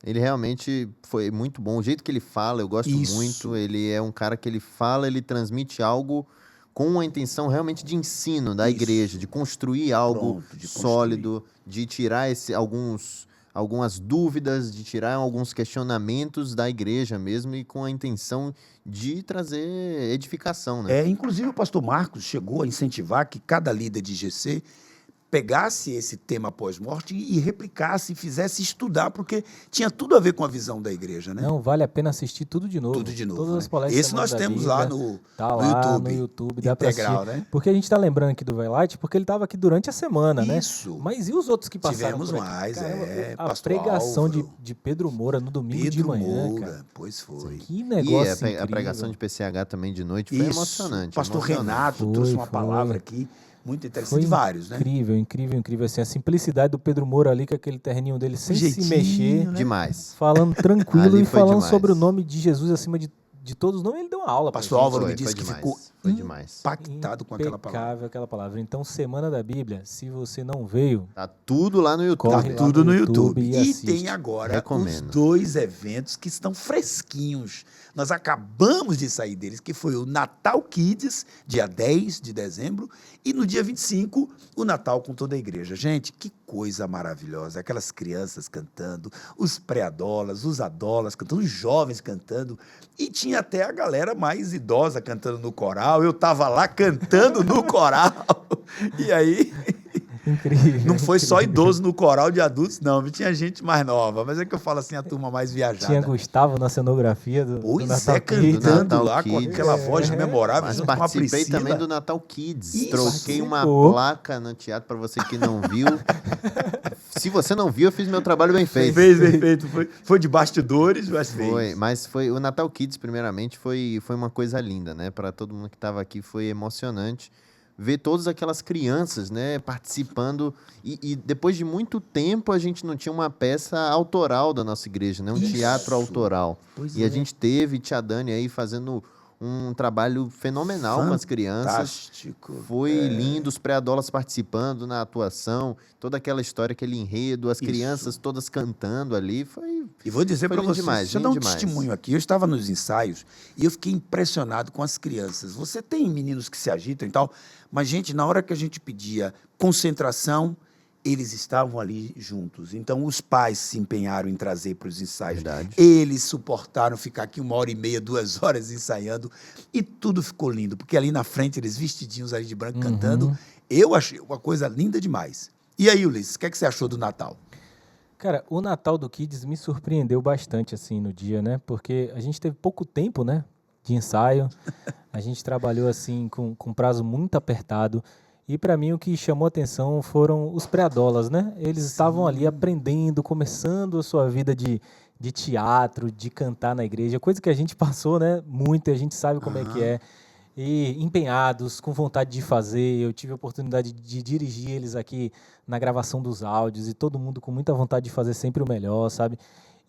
Speaker 3: Ele realmente foi muito bom. O jeito que ele fala, eu gosto
Speaker 1: Isso.
Speaker 3: muito. Ele é um cara que ele fala, ele transmite algo com uma intenção realmente de ensino da
Speaker 1: Isso.
Speaker 3: igreja, de construir algo
Speaker 1: Pronto, de
Speaker 3: sólido, de tirar algumas dúvidas, de tirar alguns questionamentos da igreja mesmo e com a intenção de trazer edificação, né?
Speaker 1: Inclusive, o pastor Marcos chegou a incentivar que cada líder de GC pegasse esse tema pós-morte e replicasse, fizesse estudar, porque tinha tudo a ver com a visão da igreja, né?
Speaker 2: Não, vale a pena assistir tudo de novo.
Speaker 1: Tudo de novo,
Speaker 2: Todas
Speaker 1: né?
Speaker 2: as palestras
Speaker 1: Esse nós
Speaker 2: Semana da
Speaker 1: temos
Speaker 2: Bíblia,
Speaker 1: lá no
Speaker 2: no
Speaker 1: YouTube.
Speaker 2: YouTube, dá pra
Speaker 1: Integral,
Speaker 2: assistir.
Speaker 1: né?
Speaker 2: Porque a gente tá lembrando aqui do Vailate, porque ele tava aqui durante a semana, né?
Speaker 1: Isso.
Speaker 2: Mas e os outros que passaram
Speaker 1: Tivemos
Speaker 2: por aqui?
Speaker 1: mais,
Speaker 2: Caramba, a
Speaker 1: Pastor
Speaker 2: pregação
Speaker 1: Álvaro.
Speaker 2: de Pedro Moura no domingo de
Speaker 1: Pedro
Speaker 2: manhã,
Speaker 1: Moura,
Speaker 2: cara.
Speaker 1: pois foi.
Speaker 2: Que
Speaker 3: E
Speaker 2: negócio
Speaker 3: a
Speaker 2: incrível.
Speaker 3: pregação de PCH também de noite foi
Speaker 1: Isso.
Speaker 3: emocionante.
Speaker 1: Pastor
Speaker 3: emocionante.
Speaker 1: Renato
Speaker 2: Foi,
Speaker 1: trouxe uma
Speaker 2: foi.
Speaker 1: palavra aqui muito interessante,
Speaker 2: Foi
Speaker 1: de vários, né?
Speaker 2: incrível, incrível, incrível. Assim, a simplicidade do Pedro Moura ali, com aquele terninho dele sem se
Speaker 1: Jeitinho,
Speaker 2: mexer,
Speaker 1: né?
Speaker 3: Demais.
Speaker 2: falando tranquilo
Speaker 3: Ali
Speaker 2: e
Speaker 3: foi
Speaker 2: falando
Speaker 3: demais.
Speaker 2: sobre o nome de Jesus acima de de todos os nomes, ele deu uma aula pra
Speaker 1: Pastor
Speaker 2: gente.
Speaker 1: Álvaro me
Speaker 3: Foi
Speaker 1: disse que
Speaker 3: demais,
Speaker 1: ficou
Speaker 3: foi demais.
Speaker 1: impactado com aquela palavra.
Speaker 2: Impecável aquela palavra. Então, Semana da Bíblia, se você não veio,
Speaker 3: Tá tudo lá no YouTube.
Speaker 2: Corre
Speaker 1: Tá
Speaker 2: lá
Speaker 1: tudo
Speaker 2: no
Speaker 1: no
Speaker 2: YouTube
Speaker 1: YouTube.
Speaker 2: e
Speaker 1: E
Speaker 2: assiste.
Speaker 1: tem agora
Speaker 3: Recomendo.
Speaker 1: os 2 eventos que estão fresquinhos. Nós acabamos de sair deles, que foi o Natal Kids, dia 10 de dezembro, e no dia 25, o Natal com toda a igreja. Gente, que coisa maravilhosa. Aquelas crianças cantando, os pré-adolas, os adolas cantando, os jovens cantando. E tinha até a galera mais idosa cantando no coral. Eu estava lá cantando no coral. E aí...
Speaker 2: incrível.
Speaker 1: Não foi só
Speaker 2: incrível.
Speaker 1: idoso no coral de adultos, não. Tinha gente mais nova. Mas é que eu falo assim, a turma mais viajada.
Speaker 2: Tinha Gustavo na cenografia do
Speaker 1: Pois
Speaker 2: Natal
Speaker 1: é,
Speaker 2: Kids.
Speaker 1: cantando
Speaker 3: Natal
Speaker 1: lá com
Speaker 3: Kids.
Speaker 1: aquela voz memorável,
Speaker 3: Mas
Speaker 1: junto com a
Speaker 3: participei
Speaker 1: Priscila.
Speaker 3: também do Natal Kids.
Speaker 1: Isso.
Speaker 3: Troquei uma
Speaker 2: Participou.
Speaker 3: placa no teatro para você que não viu. Se você não viu, eu fiz meu trabalho bem feito.
Speaker 1: Fez bem feito. Foi de bastidores, mas fez.
Speaker 3: Mas foi o Natal Kids, primeiramente, foi uma coisa linda, né? Para todo mundo que estava aqui, foi emocionante ver todas aquelas crianças, né, participando. E depois de muito tempo, a gente não tinha uma peça autoral da nossa igreja, né? Um
Speaker 1: Isso.
Speaker 3: teatro autoral.
Speaker 1: Pois
Speaker 3: E
Speaker 1: é.
Speaker 3: a gente teve Tia Dani aí fazendo um trabalho fenomenal com as crianças.
Speaker 1: Fantástico.
Speaker 3: Foi lindo, os pré-adolas participando na atuação, toda aquela história, aquele enredo, as
Speaker 1: Isso.
Speaker 3: crianças todas cantando ali, foi...
Speaker 1: E vou dizer
Speaker 3: Foi
Speaker 1: para
Speaker 3: lindo
Speaker 1: vocês,
Speaker 3: demais,
Speaker 1: deixa eu dar um
Speaker 3: lindo demais.
Speaker 1: testemunho aqui. Eu estava nos ensaios e eu fiquei impressionado com as crianças. Você tem meninos que se agitam e tal, mas, gente, na hora que a gente pedia concentração, eles estavam ali juntos. Então, os pais se empenharam em trazer para os ensaios.
Speaker 3: Verdade.
Speaker 1: Eles suportaram ficar aqui 1h30, 2 horas ensaiando e tudo ficou lindo, porque ali na frente eles vestidinhos ali de branco cantando. Eu achei uma coisa linda demais. E aí, Ulisses, o que é que você achou do Natal?
Speaker 2: Cara, o Natal do Kids me surpreendeu bastante, assim, no dia, né? Porque a gente teve pouco tempo, né, de ensaio. A gente trabalhou, assim, com prazo muito apertado. E, para mim, o que chamou atenção foram os pré-adolas, né? Eles estavam ali aprendendo, começando a sua vida de teatro, de cantar na igreja. Coisa que a gente passou, né, muito, e a gente sabe como é que é. E empenhados, com vontade de fazer. Eu tive a oportunidade de dirigir eles aqui na gravação dos áudios e todo mundo com muita vontade de fazer sempre o melhor, sabe?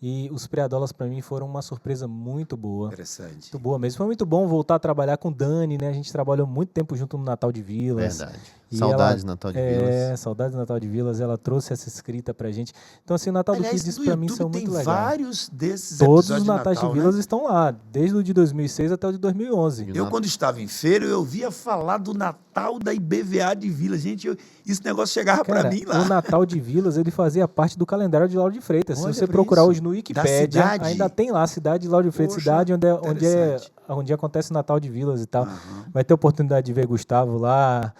Speaker 2: E os pré-adolas para mim foram uma surpresa muito boa.
Speaker 1: Interessante.
Speaker 2: Muito boa mesmo. Foi muito bom voltar a trabalhar com Dani, né? A gente trabalhou muito tempo junto no Natal de Vilas.
Speaker 3: Verdade.
Speaker 2: E
Speaker 3: Saudades
Speaker 2: ela-
Speaker 3: Natal de Vilas.
Speaker 2: Saudades do Natal de Vilas. Ela trouxe essa escrita pra gente. Então, assim, o Natal
Speaker 1: Aliás,
Speaker 2: do Kids
Speaker 1: no
Speaker 2: pra mim
Speaker 1: YouTube
Speaker 2: são
Speaker 1: tem
Speaker 2: muito legais.
Speaker 1: vários desses
Speaker 2: Todos
Speaker 1: episódios
Speaker 2: os Natais de
Speaker 1: Natal,
Speaker 2: Vilas
Speaker 1: né?
Speaker 2: estão lá, desde o de 2006 até o de 2011.
Speaker 1: Eu, quando estava em feira, eu ouvia falar do Natal da IBVA de Vila. Gente, esse negócio chegava para
Speaker 2: Cara,
Speaker 1: mim lá.
Speaker 2: o Natal de Vilas, ele fazia parte do calendário de Lauro de Freitas.
Speaker 1: Olha
Speaker 2: Se você
Speaker 1: pra
Speaker 2: procurar
Speaker 1: isso.
Speaker 2: hoje no
Speaker 1: Da
Speaker 2: Wikipédia,
Speaker 1: cidade.
Speaker 2: ainda tem lá a cidade de Lauro de Freitas,
Speaker 1: Poxa,
Speaker 2: cidade
Speaker 1: interessante.
Speaker 2: onde acontece o Natal de Vilas e tal. Vai ter oportunidade de ver Gustavo lá,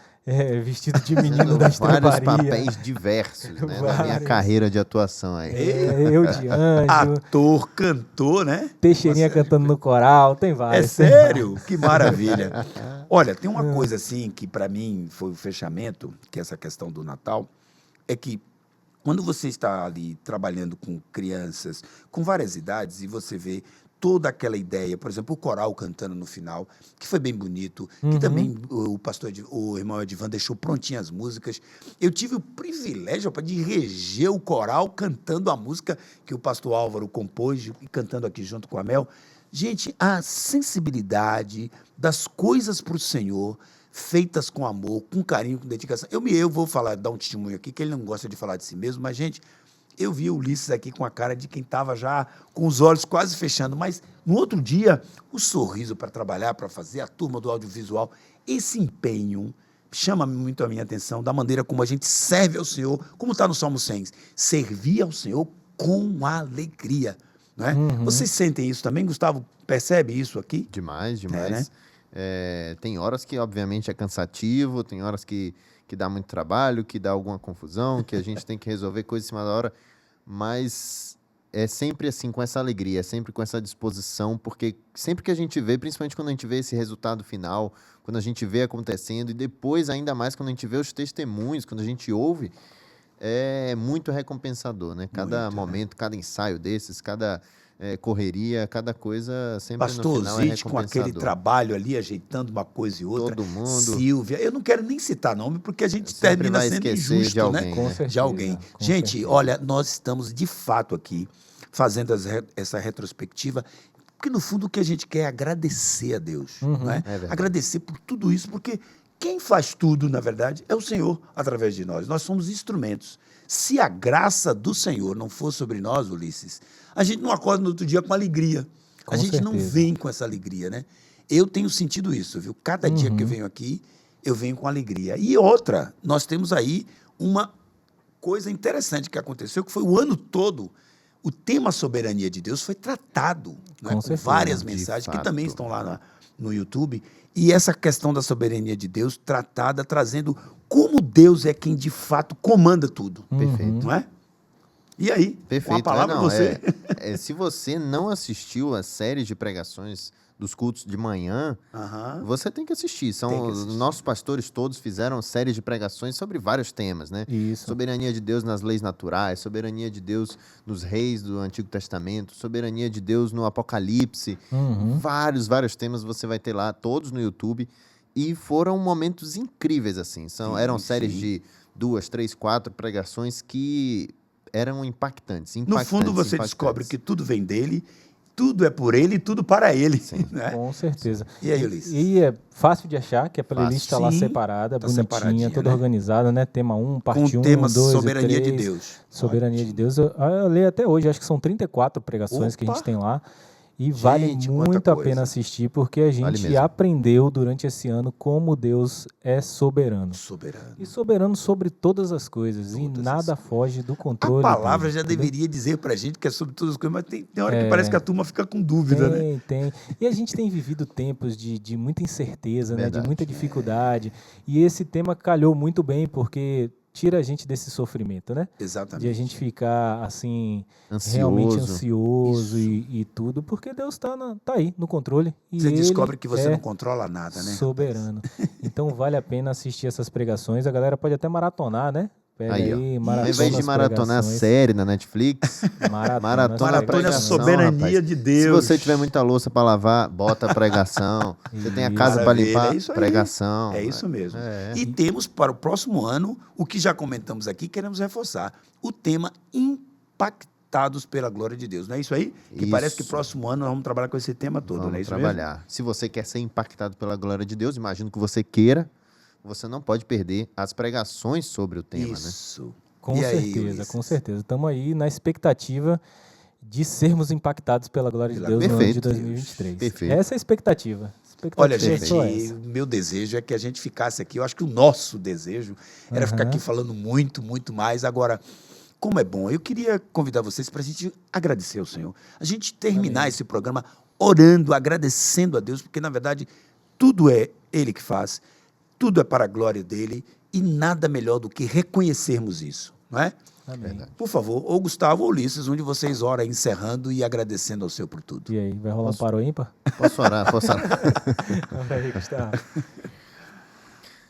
Speaker 2: vestido de menino da
Speaker 3: Vários
Speaker 2: estrebaria.
Speaker 3: papéis diversos, né? Na minha
Speaker 2: Vários.
Speaker 3: carreira de atuação aí.
Speaker 2: Eu de anjo,
Speaker 1: Ator, cantor, né?
Speaker 2: Teixeirinha cantando no coral, tem
Speaker 1: É
Speaker 2: vários.
Speaker 1: sério? Que maravilha. Olha, tem uma coisa assim que para mim foi o fechamento, que é essa questão do Natal, é que quando você está ali trabalhando com crianças com várias idades e você vê toda aquela ideia, por exemplo, o coral cantando no final, que foi bem bonito, que também o irmão Edivan deixou prontinhas as músicas. Eu tive o privilégio rapaz, de reger o coral cantando a música que o pastor Álvaro compôs e cantando aqui junto com a Mel. Gente, a sensibilidade das coisas para o Senhor, feitas com amor, com carinho, com dedicação. Eu vou dar um testemunho aqui, que ele não gosta de falar de si mesmo, mas, gente, eu vi o Ulisses aqui com a cara de quem estava já com os olhos quase fechando, mas no outro dia, o sorriso para trabalhar, para fazer, a turma do audiovisual, esse empenho chama muito a minha atenção da maneira como a gente serve ao Senhor, como está no Salmo 100, servir ao Senhor com alegria. Não é? Vocês sentem isso também? Gustavo, percebe isso aqui?
Speaker 3: Demais,
Speaker 1: né?
Speaker 3: demais. Tem horas que, obviamente, é cansativo, tem horas que dá muito trabalho, que dá alguma confusão, que a gente tem que resolver coisas em cima da hora, mas é sempre assim, com essa alegria, é sempre com essa disposição, porque sempre que a gente vê, principalmente quando a gente vê esse resultado final, quando a gente vê acontecendo, e depois, ainda mais, quando a gente vê os testemunhos, quando a gente ouve, é muito recompensador, né? Cada momento, cada ensaio desses, cada correria, cada coisa sempre
Speaker 1: Pastor
Speaker 3: no final é
Speaker 1: Zite com aquele
Speaker 3: recompensador.
Speaker 1: trabalho ali, ajeitando uma coisa e outra.
Speaker 3: Todo mundo.
Speaker 1: Silvia, eu não quero nem citar nome, porque a gente
Speaker 3: Sempre
Speaker 1: termina
Speaker 3: vai
Speaker 1: sendo
Speaker 3: esquecer
Speaker 1: injusto,
Speaker 3: de alguém,
Speaker 1: né?
Speaker 3: né?
Speaker 2: Com certeza,
Speaker 1: De alguém.
Speaker 2: com
Speaker 1: Gente,
Speaker 2: certeza.
Speaker 1: olha, nós estamos de fato aqui fazendo essa retrospectiva Porque, no fundo, o que a gente quer é agradecer a Deus. Não é?
Speaker 3: verdade.
Speaker 1: Agradecer por tudo isso, porque quem faz tudo, na verdade, é o Senhor através de nós. Nós somos instrumentos. Se a graça do Senhor não for sobre nós, Ulisses, a gente não acorda no outro dia com alegria.
Speaker 2: Com
Speaker 1: A gente não
Speaker 2: certeza.
Speaker 1: vem com essa alegria, né? Eu tenho sentido isso, viu? Cada dia que eu venho aqui, eu venho com alegria. E outra, nós temos aí uma coisa interessante que aconteceu, que foi o ano todo, o tema soberania de Deus foi tratado, não é?
Speaker 2: Com
Speaker 1: Com
Speaker 2: certeza,
Speaker 1: várias
Speaker 3: de
Speaker 1: mensagens, que
Speaker 3: fato.
Speaker 1: também estão lá no YouTube. E essa questão da soberania de Deus tratada, trazendo como Deus é quem de fato comanda tudo.
Speaker 3: Perfeito.
Speaker 1: Não é? E aí,
Speaker 3: Perfeito.
Speaker 1: com a palavra você.
Speaker 3: Se você não assistiu a série de pregações dos cultos de manhã,
Speaker 1: Aham.
Speaker 3: você tem que assistir.
Speaker 1: Tem que
Speaker 3: Os
Speaker 1: assistir.
Speaker 3: nossos pastores todos fizeram série de pregações sobre vários temas, né?
Speaker 2: Isso.
Speaker 3: Soberania de Deus nas leis naturais, soberania de Deus nos reis do Antigo Testamento, soberania de Deus no Apocalipse. Vários temas você vai ter lá, todos no YouTube. E foram momentos incríveis, assim. Eram séries
Speaker 1: sim.
Speaker 3: de 2, 3, 4 pregações que eram impactantes.
Speaker 1: No fundo, você descobre que tudo vem dele, tudo é por ele e tudo para ele. Né?
Speaker 2: Com certeza.
Speaker 1: E aí, Ulisses?
Speaker 2: E é fácil de achar, que a playlist está lá
Speaker 1: Sim,
Speaker 2: separada,
Speaker 1: tá
Speaker 2: bonitinha,
Speaker 1: separadinha,
Speaker 2: toda
Speaker 1: né?
Speaker 2: organizada, né? Tema 1,
Speaker 1: Com
Speaker 2: parte
Speaker 1: o
Speaker 2: 1,
Speaker 1: tema
Speaker 2: 2
Speaker 1: soberania
Speaker 2: e
Speaker 1: de
Speaker 2: 3.
Speaker 1: Deus.
Speaker 2: Soberania de Deus. Eu leio até hoje, acho que são 34 pregações que a
Speaker 1: Opa!
Speaker 2: gente tem lá. E vale
Speaker 1: Gente, quanta
Speaker 2: muito a
Speaker 1: coisa.
Speaker 2: pena assistir, porque a gente
Speaker 3: mesmo.
Speaker 2: aprendeu durante esse ano como Deus é soberano.
Speaker 1: Soberano.
Speaker 2: E soberano sobre todas as coisas. E nada foge do
Speaker 1: A
Speaker 2: controle
Speaker 1: palavra
Speaker 2: dele,
Speaker 1: já
Speaker 2: entendeu?
Speaker 1: deveria dizer pra gente que é sobre todas as coisas, mas tem hora que parece que a turma fica com dúvida, né?
Speaker 2: Tem. E a gente tem vivido tempos de muita incerteza, né? De
Speaker 3: Verdade.
Speaker 2: muita dificuldade. E esse tema calhou muito bem, porque tira a gente desse sofrimento, né?
Speaker 1: Exatamente.
Speaker 2: De a gente ficar, assim,
Speaker 3: Ansioso.
Speaker 2: realmente ansioso e tudo, porque Deus tá aí, no controle. E
Speaker 1: Você
Speaker 2: Ele
Speaker 1: descobre que você
Speaker 2: é
Speaker 1: não controla nada, né?
Speaker 2: soberano. Então vale a pena assistir essas pregações. A galera pode até maratonar, né? Pega
Speaker 3: Aí, ó.
Speaker 2: aí,
Speaker 3: Ao
Speaker 2: maratona
Speaker 3: invés de
Speaker 2: as
Speaker 3: maratonar a
Speaker 2: pregações.
Speaker 3: série na Netflix,
Speaker 2: Maratona
Speaker 3: maratona
Speaker 2: as
Speaker 3: a
Speaker 1: Maratona a
Speaker 3: pregação,
Speaker 1: soberania
Speaker 3: rapaz.
Speaker 1: de
Speaker 3: Se
Speaker 1: Deus.
Speaker 3: você tiver muita louça para lavar, bota a pregação. Você tem a casa para
Speaker 1: Maravilha,
Speaker 3: limpar,
Speaker 1: é isso aí.
Speaker 3: pregação.
Speaker 1: É isso mesmo.
Speaker 3: É.
Speaker 1: E temos para o próximo ano, o que já comentamos aqui, queremos reforçar, o tema impactados pela glória de Deus. Não é isso aí? Que parece que
Speaker 3: Isso.
Speaker 1: próximo ano nós vamos trabalhar com esse tema todo, não é
Speaker 3: Vamos
Speaker 1: isso
Speaker 3: trabalhar. Se você quer ser impactado pela glória de Deus, imagino que você queira, você não pode perder as pregações sobre o tema,
Speaker 1: mesmo?
Speaker 3: né?
Speaker 1: Isso.
Speaker 2: Com
Speaker 1: E aí,
Speaker 2: certeza,
Speaker 1: Ulisses?
Speaker 2: com certeza. Estamos aí na expectativa de sermos impactados pela glória de
Speaker 1: Pela
Speaker 2: Deus no ano de
Speaker 3: Perfeito.
Speaker 2: 2023.
Speaker 3: Perfeito.
Speaker 2: Essa é a expectativa.
Speaker 1: Olha,
Speaker 2: Expectativa é
Speaker 1: gente,
Speaker 2: só essa.
Speaker 1: o meu desejo é que a gente ficasse aqui. Eu acho que o nosso desejo era ficar aqui falando muito, muito mais. Agora, como é bom, eu queria convidar vocês para a gente agradecer ao Senhor. A gente terminar esse programa orando, agradecendo a Deus, porque, na verdade, tudo é Ele que faz, tudo é para a glória dEle e nada melhor do que reconhecermos isso, não é?
Speaker 2: Amém.
Speaker 1: Por favor, ou Gustavo ou Ulisses, onde vocês oram encerrando e agradecendo ao Senhor por tudo.
Speaker 2: E aí, vai rolar um paro ímpar?
Speaker 3: Posso orar? Posso orar?
Speaker 2: Aí, Gustavo.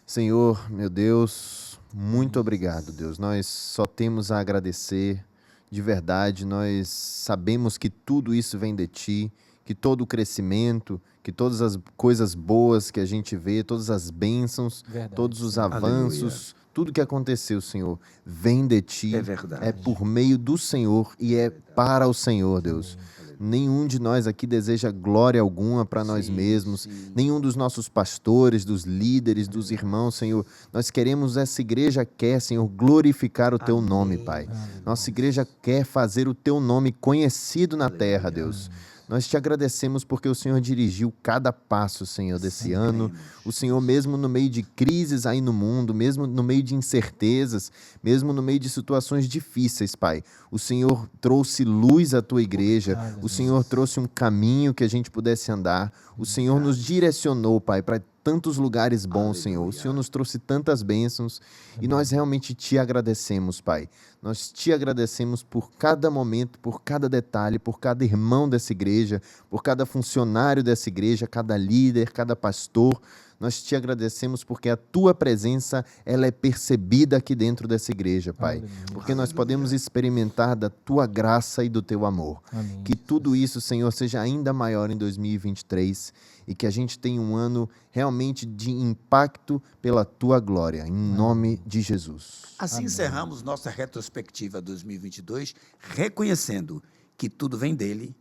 Speaker 3: Senhor, meu Deus, muito obrigado, Deus. Nós só temos a agradecer, de verdade. Nós sabemos que tudo isso vem de Ti, que todo o crescimento, que todas as coisas boas que a gente vê, todas as bênçãos,
Speaker 2: Verdade,
Speaker 3: todos os
Speaker 2: sim.
Speaker 3: avanços, tudo que aconteceu, Senhor, vem de Ti.
Speaker 1: É verdade.
Speaker 3: É por meio do Senhor e é para o Senhor, Deus. Nenhum de nós aqui deseja glória alguma para nós mesmos, nenhum dos nossos pastores, dos líderes, dos irmãos, Senhor. Nós queremos, essa igreja quer, Senhor, glorificar o Teu nome, Pai. Nossa igreja quer fazer o Teu nome conhecido na terra, Deus. Nós te agradecemos porque o Senhor dirigiu cada passo, Senhor, desse ano. O Senhor, mesmo no meio de crises aí no mundo, mesmo no meio de incertezas, mesmo no meio de situações difíceis, Pai, o Senhor trouxe luz à tua igreja, o Senhor trouxe um caminho que a gente pudesse andar, o Senhor nos direcionou, Pai, para tantos lugares bons, Senhor. O Senhor nos trouxe tantas bênçãos e nós realmente te agradecemos, Pai. Nós te agradecemos por cada momento, por cada detalhe, por cada irmão dessa igreja, por cada funcionário dessa igreja, cada líder, cada pastor. Nós te agradecemos porque a tua presença, ela é percebida aqui dentro dessa igreja, Pai. Porque nós podemos experimentar da tua graça e do teu amor.
Speaker 2: Amém.
Speaker 3: Que tudo isso, Senhor, seja ainda maior em 2023 e que a gente tenha um ano realmente de impacto pela tua glória, em nome de Jesus.
Speaker 1: Assim encerramos nossa retrospectiva 2022, reconhecendo que tudo vem dele,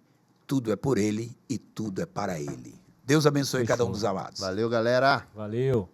Speaker 1: tudo é por Ele e tudo é para Ele. Deus abençoe cada um
Speaker 2: Fechou.
Speaker 1: dos amados.
Speaker 3: Valeu, galera!
Speaker 2: Valeu.